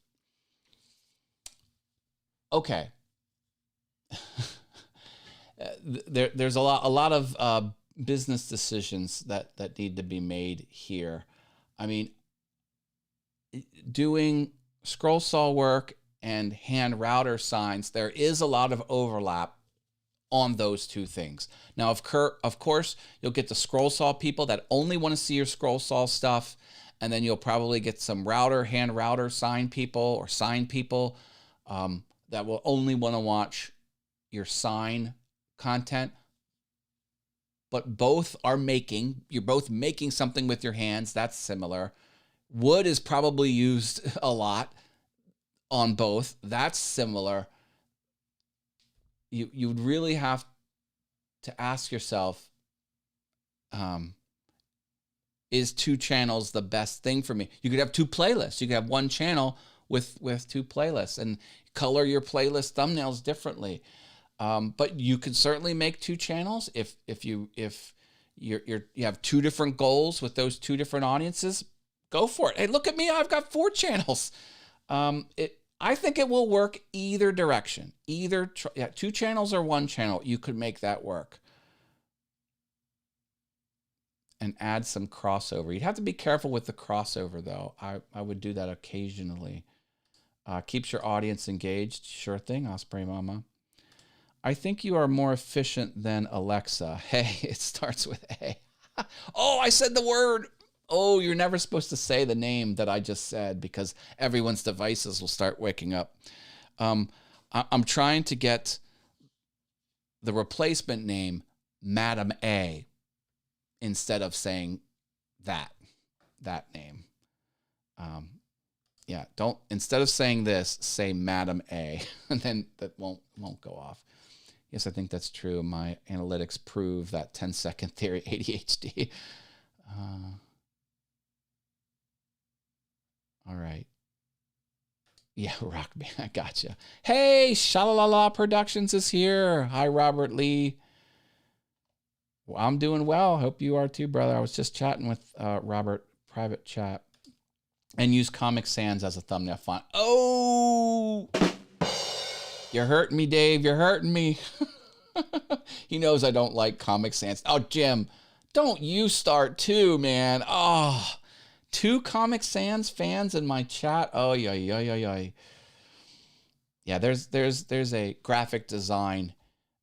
[SPEAKER 1] Okay. There's a lot of business decisions that need to be made here. I mean, doing scroll saw work and hand router signs, there is a lot of overlap on those 2 things. Now, of course, you'll get the scroll saw people that only want to see your scroll saw stuff, and then you'll probably get some hand router sign people or sign people that will only want to watch your sign content. But both are you're both making something with your hands. That's similar. Wood is probably used a lot on both. That's similar. You would really have to ask yourself, is 2 channels the best thing for me? You could have 2 playlists. You could have 1 channel with 2 playlists and color your playlist thumbnails differently. But you could certainly make 2 channels if you have two different goals with those two different audiences, go for it. Hey, look at me. I've got 4 channels. I think it will work either direction. Either 2 channels or 1 channel, you could make that work. And add some crossover. You'd have to be careful with the crossover, though. I would do that occasionally. Keeps your audience engaged. Sure thing, Osprey Mama. I think you are more efficient than Alexa. Hey, it starts with A. Oh, I said the word. Oh, you're never supposed to say the name that I just said because everyone's devices will start waking up. I'm trying to get the replacement name, Madam A, instead of saying that name. Yeah, don't, instead of saying this, say Madam A, and then that won't go off. Yes, I think that's true. My analytics prove that 10-second theory, ADHD. All right. Yeah, rock me. I gotcha. Hey, Shalalala Productions is here. Hi, Robert Lee. Well, I'm doing well. Hope you are too, brother. I was just chatting with Robert, private chat. And use Comic Sans as a thumbnail font. Oh! You're hurting me, Dave. You're hurting me. He knows I don't like Comic Sans. Oh, Jim, don't you start too, man. Oh, 2 Comic Sans fans in my chat. Oh, yeah. Yeah, there's a graphic design,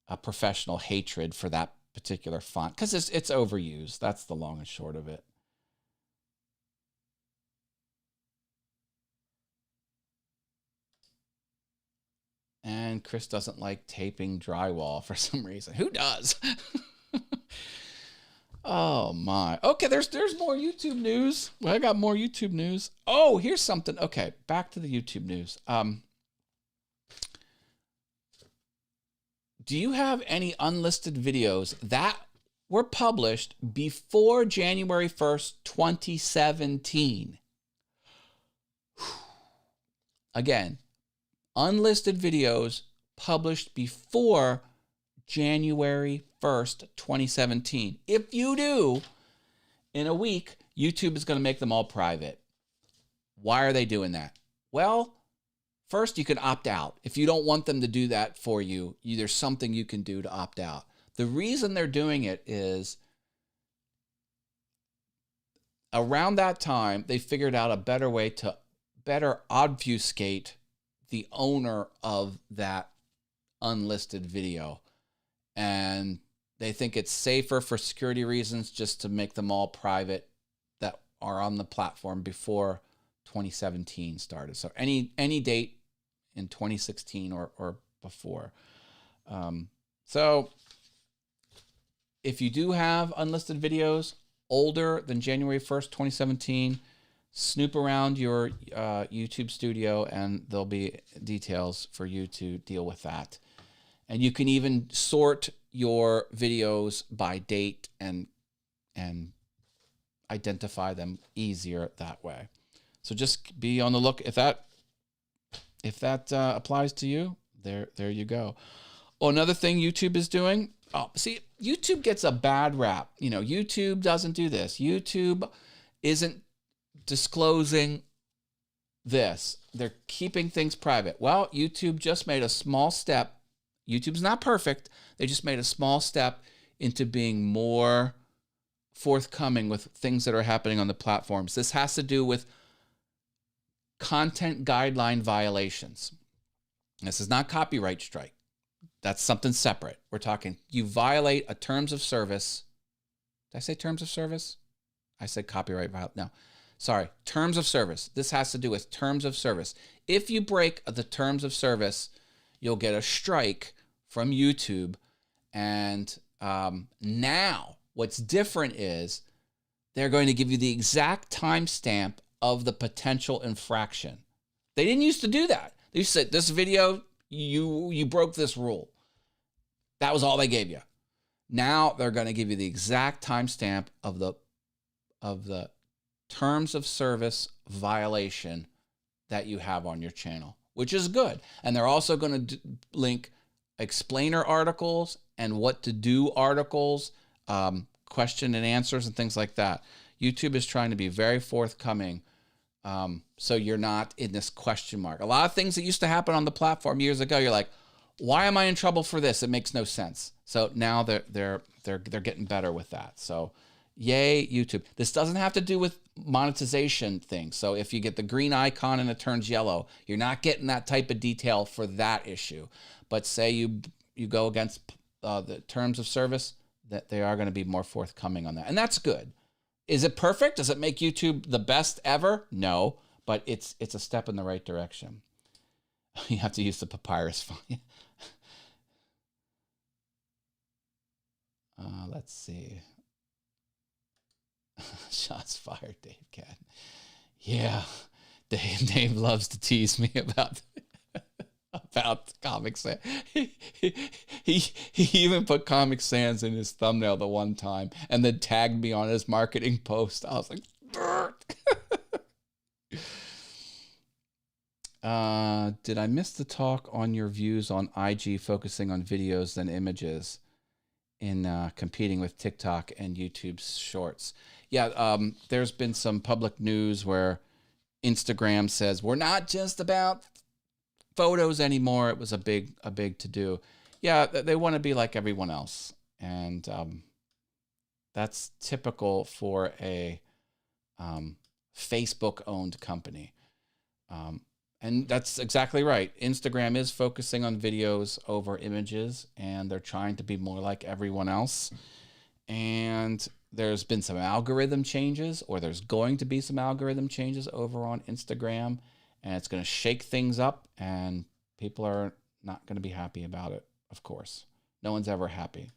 [SPEAKER 1] a professional hatred for that particular font because it's overused. That's the long and short of it. And Chris doesn't like taping drywall for some reason. Who does? Oh my. Okay, there's more YouTube news. Well, I got more YouTube news. Oh, here's something. Okay, back to the YouTube news. Do you have any unlisted videos that were published before January 1st, 2017? Again, unlisted videos published before January 1st, 2017. If you do, in a week, YouTube is going to make them all private. Why are they doing that? Well, first, you can opt out. If you don't want them to do that for you, there's something you can do to opt out. The reason they're doing it is around that time, they figured out a better way to better obfuscate the owner of that unlisted video. And they think it's safer for security reasons just to make them all private that are on the platform before 2017 started. So any date in 2016 or before. So if you do have unlisted videos older than January 1st, 2017, snoop around your YouTube studio and there'll be details for you to deal with that. And you can even sort your videos by date and identify them easier that way. So just be on the look. If that applies to you, there you go. Oh, another thing YouTube is doing. Oh, see, YouTube gets a bad rap. You know, YouTube doesn't do this. YouTube isn't disclosing this. They're keeping things private. Well, YouTube just made a small step. YouTube's not perfect. They just made a small step into being more forthcoming with things that are happening on the platforms. This has to do with content guideline violations. This is not copyright strike. That's something separate. We're talking, you violate a terms of service. Did I say terms of service? I said copyright violation. No, sorry, terms of service. This has to do with terms of service. If you break the terms of service, you'll get a strike from YouTube. And now what's different is they're going to give you the exact timestamp of the potential infraction. They didn't used to do that. They used to say, this video, you broke this rule. That was all they gave you. Now they're going to give you the exact timestamp of the terms of service violation that you have on your channel, which is good. And they're also going to link explainer articles and what to do articles question and answers and things like that. YouTube is trying to be very forthcoming, so you're not in this question mark. A lot of things that used to happen on the platform years ago, you're like, why am I in trouble for this? It makes no sense. So now they're getting better with that. So yay, YouTube. This doesn't have to do with monetization things. So if you get the green icon and it turns yellow, you're not getting that type of detail for that issue. But say you go against the terms of service, that they are going to be more forthcoming on that. And that's good. Is it perfect? Does it make YouTube the best ever? No, but it's a step in the right direction. You have to use the papyrus font. Let's see. Shots fired, Dave Cat. Yeah, Dave loves to tease me about Comic Sans. He even put Comic Sans in his thumbnail the one time and then tagged me on his marketing post. I was like, did I miss the talk on your views on IG focusing on videos than images in competing with TikTok and YouTube's shorts? Yeah, there's been some public news where Instagram says we're not just about photos anymore. It was a big to do. Yeah, they want to be like everyone else, and that's typical for a Facebook-owned company. And that's exactly right. Instagram is focusing on videos over images, and they're trying to be more like everyone else. And there's been some algorithm changes, or there's going to be some algorithm changes over on Instagram, and it's going to shake things up, and people are not going to be happy about it, of course. No one's ever happy.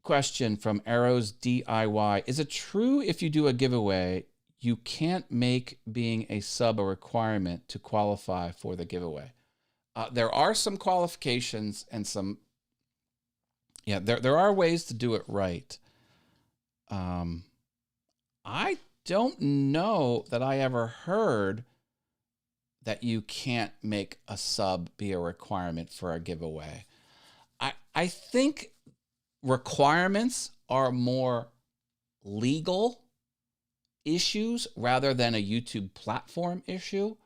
[SPEAKER 1] Question from Arrows DIY. Is it true if you do a giveaway, you can't make being a sub a requirement to qualify for the giveaway? There are some qualifications and some, there are ways to do it right. I don't know that I ever heard that you can't make a sub be a requirement for a giveaway. I think requirements are more legal issues rather than a YouTube platform issue.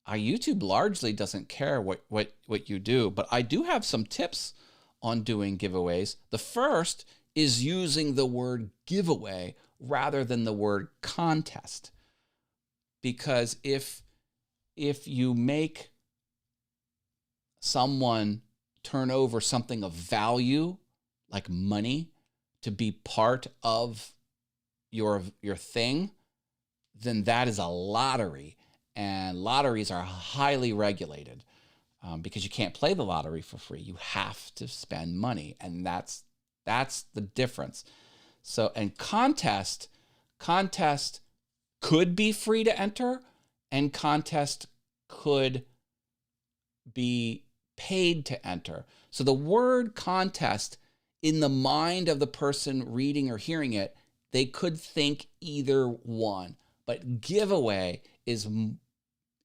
[SPEAKER 1] YouTube largely doesn't care what you do, but I do have some tips on doing giveaways. The first is using the word giveaway rather than the word contest. Because if you make someone turn over something of value, like money, to be part of your thing, then that is a lottery. And lotteries are highly regulated because you can't play the lottery for free. You have to spend money, and that's the difference. So, and contest could be free to enter, and contest could be paid to enter. So the word contest, in the mind of the person reading or hearing it, they could think either one. But giveaway is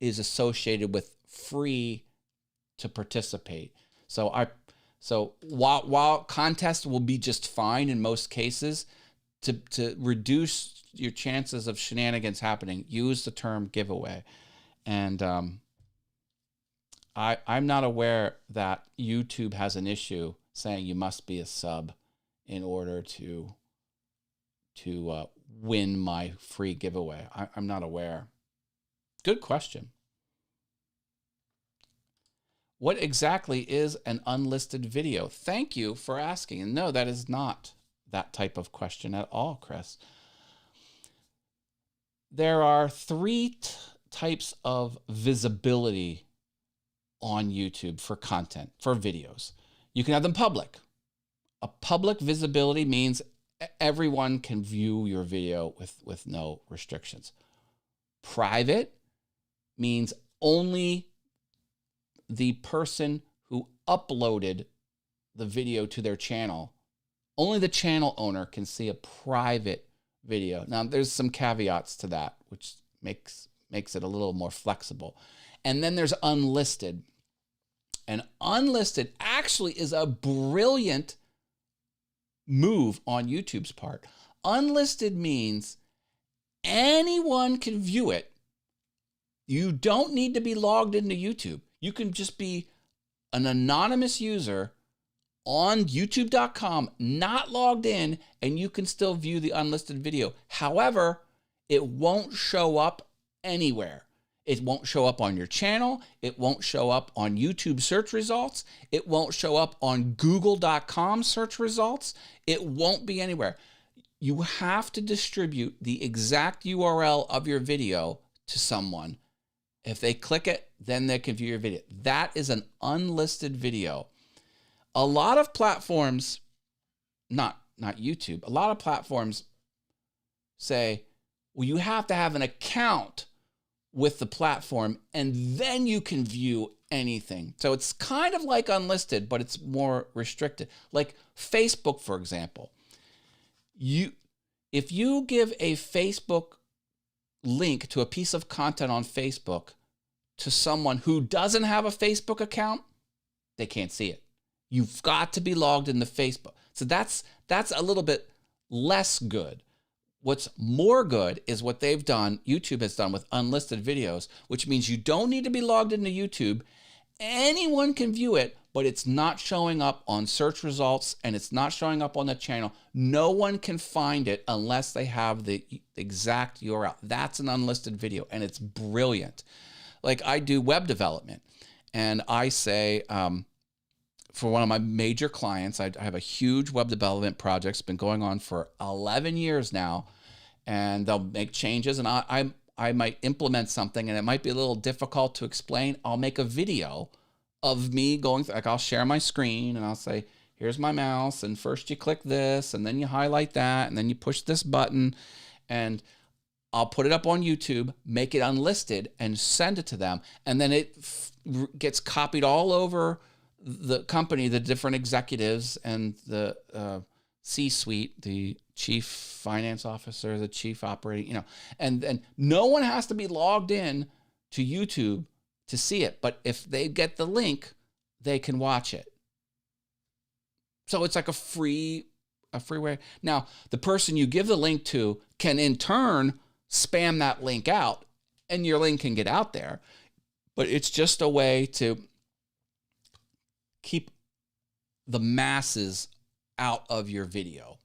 [SPEAKER 1] associated with free to participate. So while contest will be just fine in most cases, to reduce your chances of shenanigans happening, use the term giveaway. And I'm not aware that YouTube has an issue saying you must be a sub in order to win my free giveaway. I'm not aware. Good question. What exactly is an unlisted video? Thank you for asking. And no, that is not that type of question at all, Chris. There are three types of visibility on YouTube for content, for videos. You can have them public. A public visibility means everyone can view your video with no restrictions. Private means only the person who uploaded the video to their channel, only the channel owner can see a private video. Now, there's some caveats to that, which makes it a little more flexible. And then there's unlisted. And unlisted actually is a brilliant, move on YouTube's part. Unlisted means anyone can view it. You don't need to be logged into YouTube. You can just be an anonymous user on youtube.com, not logged in, and you can still view the unlisted video. However, it won't show up anywhere. It won't show up on your channel. It won't show up on YouTube search results. It won't show up on google.com search results. It won't be anywhere. You have to distribute the exact URL of your video to someone. If they click it, then they can view your video. That is an unlisted video. A lot of platforms, not YouTube, a lot of platforms say, well, you have to have an account with the platform and then you can view anything. So it's kind of like unlisted, but it's more restricted. Like Facebook, for example. If you give a Facebook link to a piece of content on Facebook to someone who doesn't have a Facebook account, they can't see it. You've got to be logged into Facebook. So that's a little bit less good. What's more good is what they've done, YouTube has done with unlisted videos, which means you don't need to be logged into YouTube. Anyone can view it, but it's not showing up on search results and it's not showing up on the channel. No one can find it unless they have the exact URL. That's an unlisted video and it's brilliant. Like I do web development and I say, for one of my major clients, I have a huge web development project. It's been going on for 11 years now, and they'll make changes, and I might implement something, and it might be a little difficult to explain. I'll make a video of me going through, like I'll share my screen, and I'll say, here's my mouse, and first you click this, and then you highlight that, and then you push this button, and I'll put it up on YouTube, make it unlisted, and send it to them, and then it gets copied all over the company, the different executives and the C-suite, the chief finance officer, the chief operating, and no one has to be logged in to YouTube to see it. But if they get the link, they can watch it. So it's like a free way. Now, the person you give the link to can in turn spam that link out and your link can get out there. But it's just a way to keep the masses out of your video.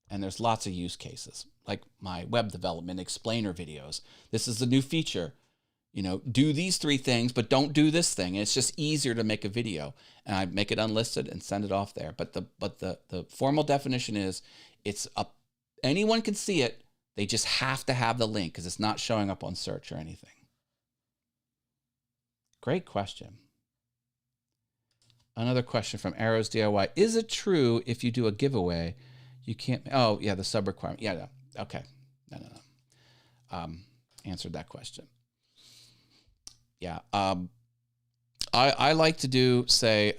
[SPEAKER 1] And there's lots of use cases, like my web development explainer videos. This is the new feature. Do these 3 things, but don't do this thing. And it's just easier to make a video. And I make it unlisted and send it off there. But the formal definition is anyone can see it. They just have to have the link because it's not showing up on search or anything. Great question. Another question from Arrows DIY. Is it true if you do a giveaway, you can't... Oh, yeah, the sub requirement. Yeah, no. Okay. No. Answered that question. Yeah. I like to say,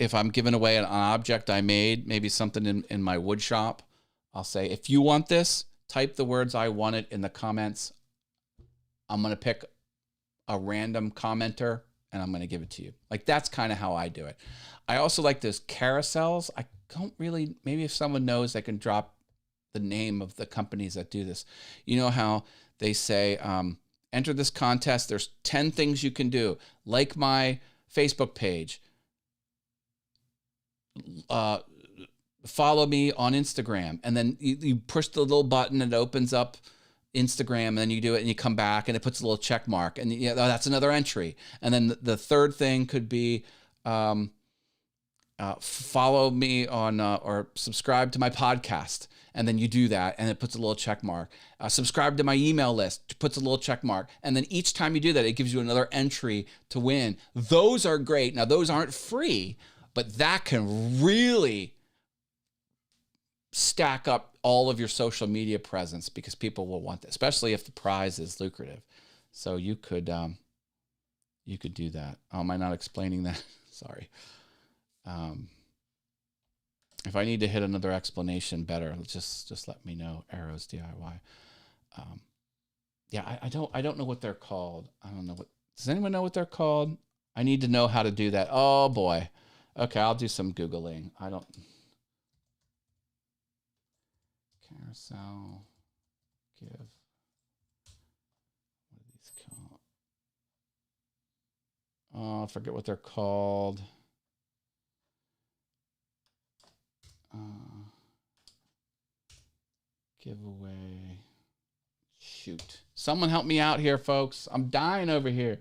[SPEAKER 1] if I'm giving away an object I made, maybe something in my wood shop, I'll say, if you want this, type the words I want it in the comments. I'm going to pick a random commenter and I'm going to give it to you. Like, that's kind of how I do it. I also like those carousels. I don't really, maybe if someone knows, they can drop the name of the companies that do this. You know how they say, enter this contest. There's 10 things you can do. Like my Facebook page. Follow me on Instagram. And then you push the little button and it opens up Instagram, and then you do it and you come back and it puts a little check mark and that's another entry. And then the third thing could be follow me on or subscribe to my podcast, and then you do that and it puts a little check mark. Subscribe to my email list, puts a little check mark, and then each time you do that it gives you another entry to win. Those are great. Now those aren't free, but that can really stack up all of your social media presence because people will want that, especially if the prize is lucrative. So you could do that. Oh, am I not explaining that? Sorry. If I need to hit another explanation better, just let me know. Arrows DIY. Yeah, I don't know what they're called. I don't know does anyone know what they're called? I need to know how to do that. Oh boy. Okay, I'll do some Googling. Carousel. Give. What are these called? Oh, I forget what they're called. Giveaway. Shoot. Someone help me out here, folks. I'm dying over here.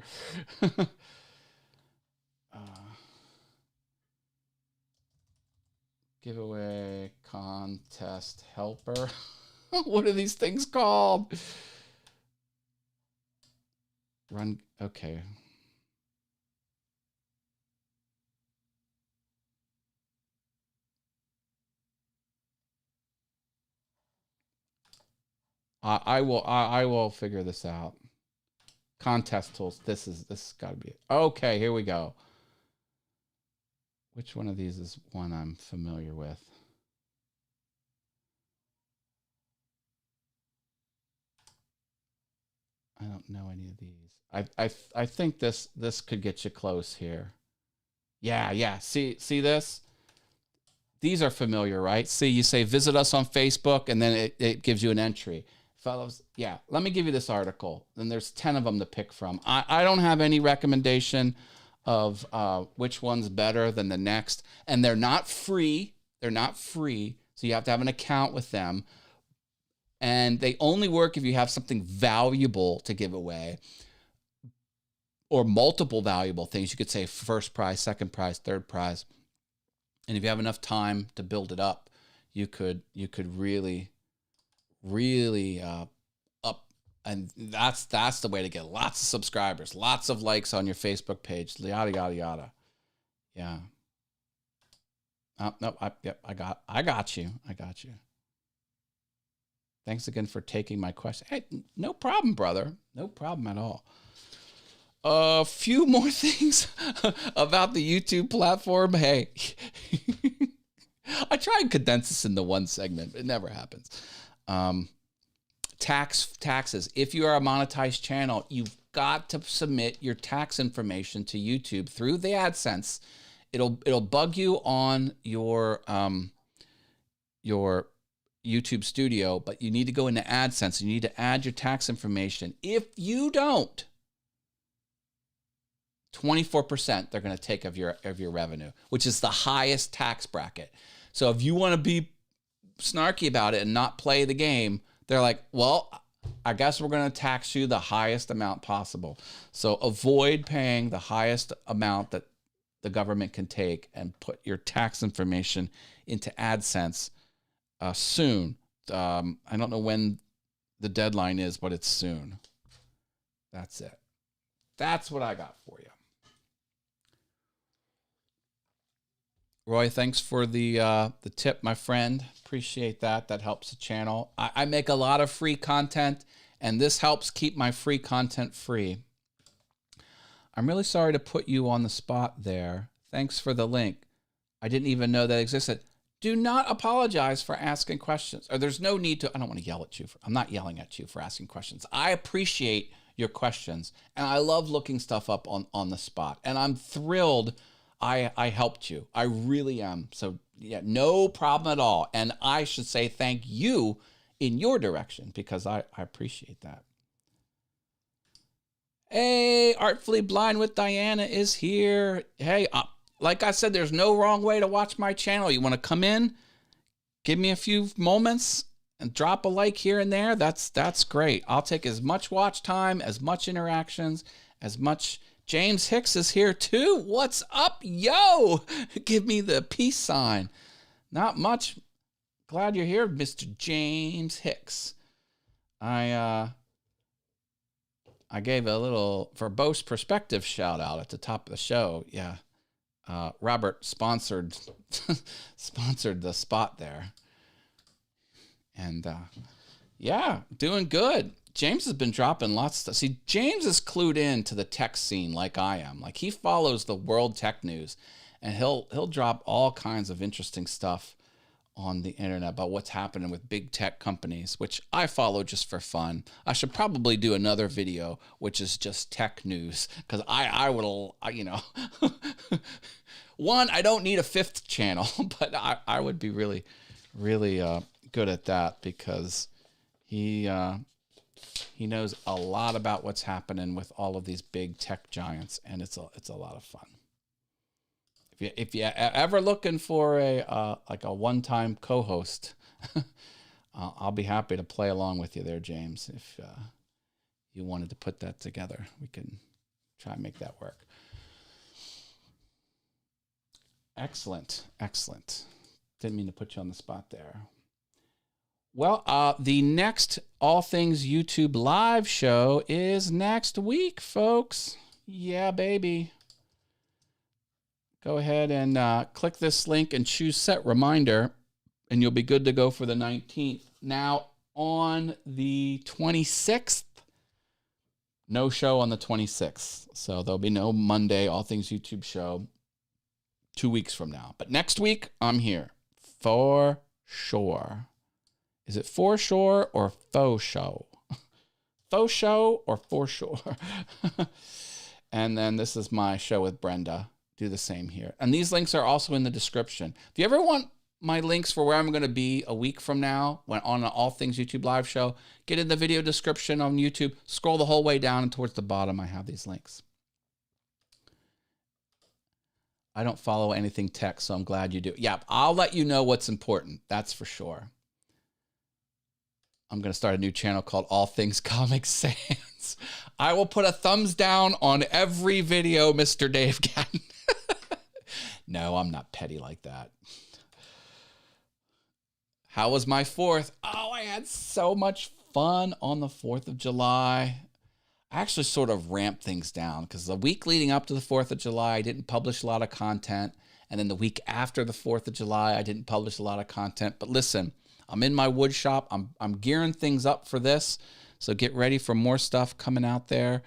[SPEAKER 1] Giveaway contest helper. What are these things called? Run. Okay. I will figure this out. Contest tools. This has got to be it. Okay, here we go. Which one of these is one I'm familiar with? I don't know any of these. I think this could get you close here. Yeah. See this? These are familiar, right? See, you say visit us on Facebook, and then it gives you an entry. Fellows, yeah, let me give you this article. And there's 10 of them to pick from. I don't have any recommendation of which one's better than the next. And they're not free. They're not free. So you have to have an account with them. And they only work if you have something valuable to give away or multiple valuable things. You could say first prize, second prize, third prize. And if you have enough time to build it up, you could really up, and that's the way to get lots of subscribers, lots of likes on your Facebook page, yada yada yada. Yeah. No, I got you. Thanks again for taking my question. Hey, no problem, brother. No problem at all. A few more things about the YouTube platform. Hey, I try and condense this into one segment. It never happens. Taxes. If you are a monetized channel, you've got to submit your tax information to YouTube through the AdSense. It'll bug you on your YouTube Studio, but you need to go into AdSense. You need to add your tax information. If you don't, 24% they're going to take of your revenue, which is the highest tax bracket. So if you want to be snarky about it and not play the game, they're like, well, I guess we're going to tax you the highest amount possible. So avoid paying the highest amount that the government can take and put your tax information into AdSense soon. I don't know when the deadline is, but it's soon. That's it. That's what I got for you. Roy, thanks for the tip, my friend. Appreciate that. That helps the channel. I make a lot of free content, and this helps keep my free content free. I'm really sorry to put you on the spot there. Thanks for the link. I didn't even know that existed. Do not apologize for asking questions. Or there's no need to. I don't want to yell at you. I'm not yelling at you for asking questions. I appreciate your questions, and I love looking stuff up on the spot. And I'm thrilled I helped you. I really am. So yeah, no problem at all. And I should say thank you in your direction because I appreciate that. Hey, Artfully Blind with Diana is here. Hey, like I said, there's no wrong way to watch my channel. You want to come in, give me a few moments, and drop a like here and there. That's great. I'll take as much watch time, as much interactions, as much. James Hicks is here too. What's up, yo? Give me the peace sign. Not much. Glad you're here, Mr. James Hicks. I gave a little verbose perspective shout out at the top of the show. Yeah. Robert sponsored the spot there. And yeah, doing good. James has been dropping lots of stuff. See, James is clued in to the tech scene like I am. Like he follows the world tech news, and he'll drop all kinds of interesting stuff on the internet about what's happening with big tech companies, which I follow just for fun. I should probably do another video, which is just tech news, because I would, you know, one, I don't need a fifth channel, but I would be really good at that because he knows a lot about what's happening with all of these big tech giants, and it's a lot of fun. If you ever looking for a like a one-time co-host, I'll be happy to play along with you there, James. If you wanted to put that together, we can try and make that work. Excellent. Didn't mean to put you on the spot there. Well, the next All Things YouTube live show is next week, folks. Yeah, baby. Go ahead and click this link and choose Set Reminder, and you'll be good to go for the 19th. Now, on the 26th, no show on the 26th. So there'll be no Monday All Things YouTube show 2 weeks from now. But next week, I'm here for sure. Is it for sure or faux show? Faux show or for sure? And then this is my show with Brenda. Do the same here. And these links are also in the description. If you ever want my links for where I'm going to be a week from now when on an All Things YouTube live show, get in the video description on YouTube, scroll the whole way down, and towards the bottom I have these links. I don't follow anything tech, so I'm glad you do. Yeah, I'll let you know what's important. That's for sure. I'm going to start a new channel called All Things Comic Sans. I will put a thumbs down on every video, Mr. Dave Gatton. No, I'm not petty like that. How was my 4th? Oh, I had so much fun on the 4th of July. I actually sort of ramped things down because the week leading up to the 4th of July, I didn't publish a lot of content. And then the week after the 4th of July, I didn't publish a lot of content. But listen, I'm in my wood shop. I'm gearing things up for this. So get ready for more stuff coming out there.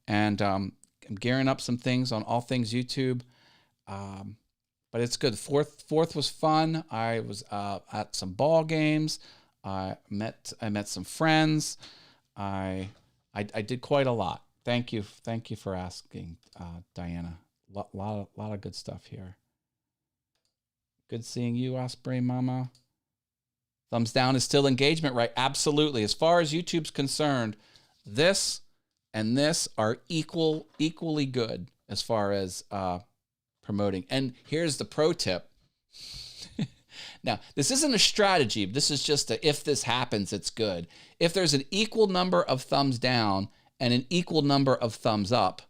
[SPEAKER 1] And I'm gearing up some things on All Things YouTube. But it's good. Fourth was fun. I was at some ball games. I met some friends. I did quite a lot. Thank you for asking, Diana. Lot of good stuff here. Good seeing you, Osprey Mama. Thumbs down is still engagement, right? Absolutely. As far as YouTube's concerned, this and this are equally good as far as promoting. And here's the pro tip. Now, this isn't a strategy. This is just if this happens, it's good. If there's an equal number of thumbs down and an equal number of thumbs up,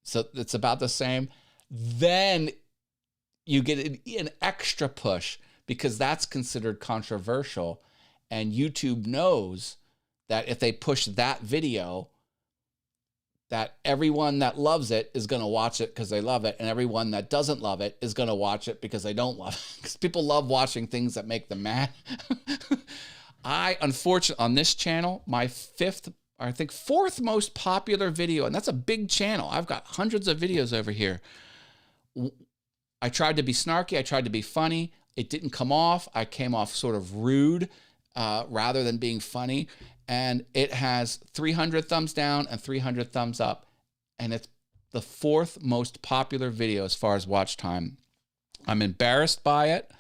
[SPEAKER 1] so it's about the same, then you get an extra push because that's considered controversial. And YouTube knows that if they push that video, that everyone that loves it is going to watch it because they love it, and everyone that doesn't love it is going to watch it because they don't love it. Because people love watching things that make them mad. Unfortunately, on this channel, my fourth most popular video, and that's a big channel. I've got hundreds of videos over here. I tried to be snarky. I tried to be funny. It didn't come off. I came off sort of rude rather than being funny. And it has 300 thumbs down and 300 thumbs up. And it's the 4th most popular video as far as watch time. I'm embarrassed by it.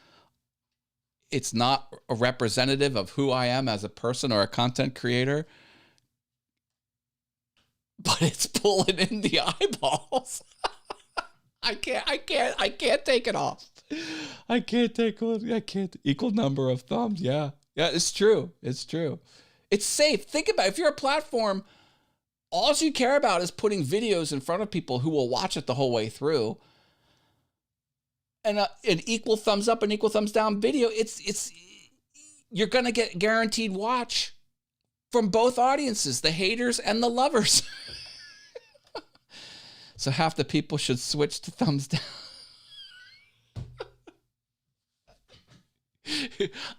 [SPEAKER 1] It's not a representative of who I am as a person or a content creator. But it's pulling in the eyeballs. I can't take it off. I can't. Equal number of thumbs. Yeah, it's true. It's safe. Think about it. If you're a platform, all you care about is putting videos in front of people who will watch it the whole way through. And an equal thumbs up and equal thumbs down video, you're going to get guaranteed watch from both audiences, the haters and the lovers. So half the people should switch to thumbs down.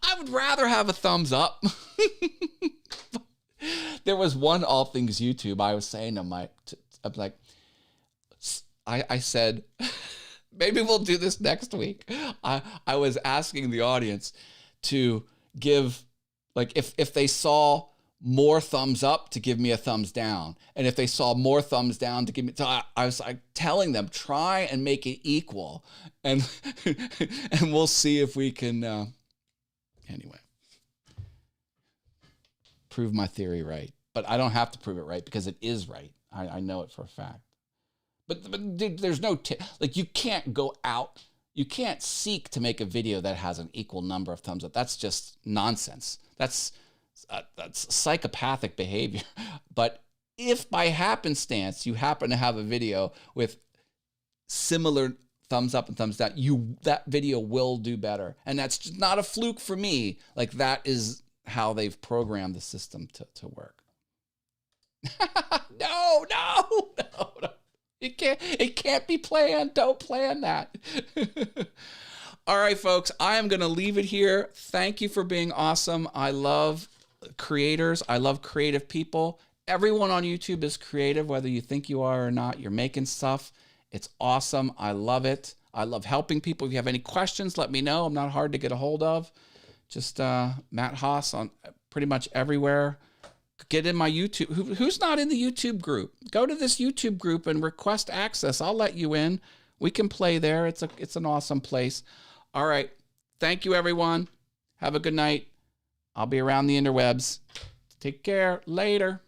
[SPEAKER 1] I would rather have a thumbs up. There was one All Things YouTube. I was saying to I said, maybe we'll do this next week. I was asking the audience to give, like, if they saw more thumbs up, to give me a thumbs down, and if they saw more thumbs down, to give me. So I was like telling them, try and make it equal, and and we'll see if we can. Anyway, prove my theory right. But I don't have to prove it right because it is right. I know it for a fact. But there's no like you can't go out. You can't seek to make a video that has an equal number of thumbs up. That's just nonsense. That's psychopathic behavior. But if by happenstance you happen to have a video with similar thumbs up and thumbs down, that video will do better. And that's just not a fluke for me. Like that is how they've programmed the system to work. No. It can't be planned. Don't plan that. All right, folks, I am going to leave it here. Thank you for being awesome. I love creators. I love creative people. Everyone on YouTube is creative, whether you think you are or not. You're making stuff. It's awesome. I love it. I love helping people. If you have any questions, let me know. I'm not hard to get a hold of. Just Matt Haas on pretty much everywhere. Get in my YouTube. Who's not in the YouTube group? Go to this YouTube group and request access. I'll let you in. We can play there. It's an awesome place. All right. Thank you, everyone. Have a good night. I'll be around the interwebs. Take care. Later.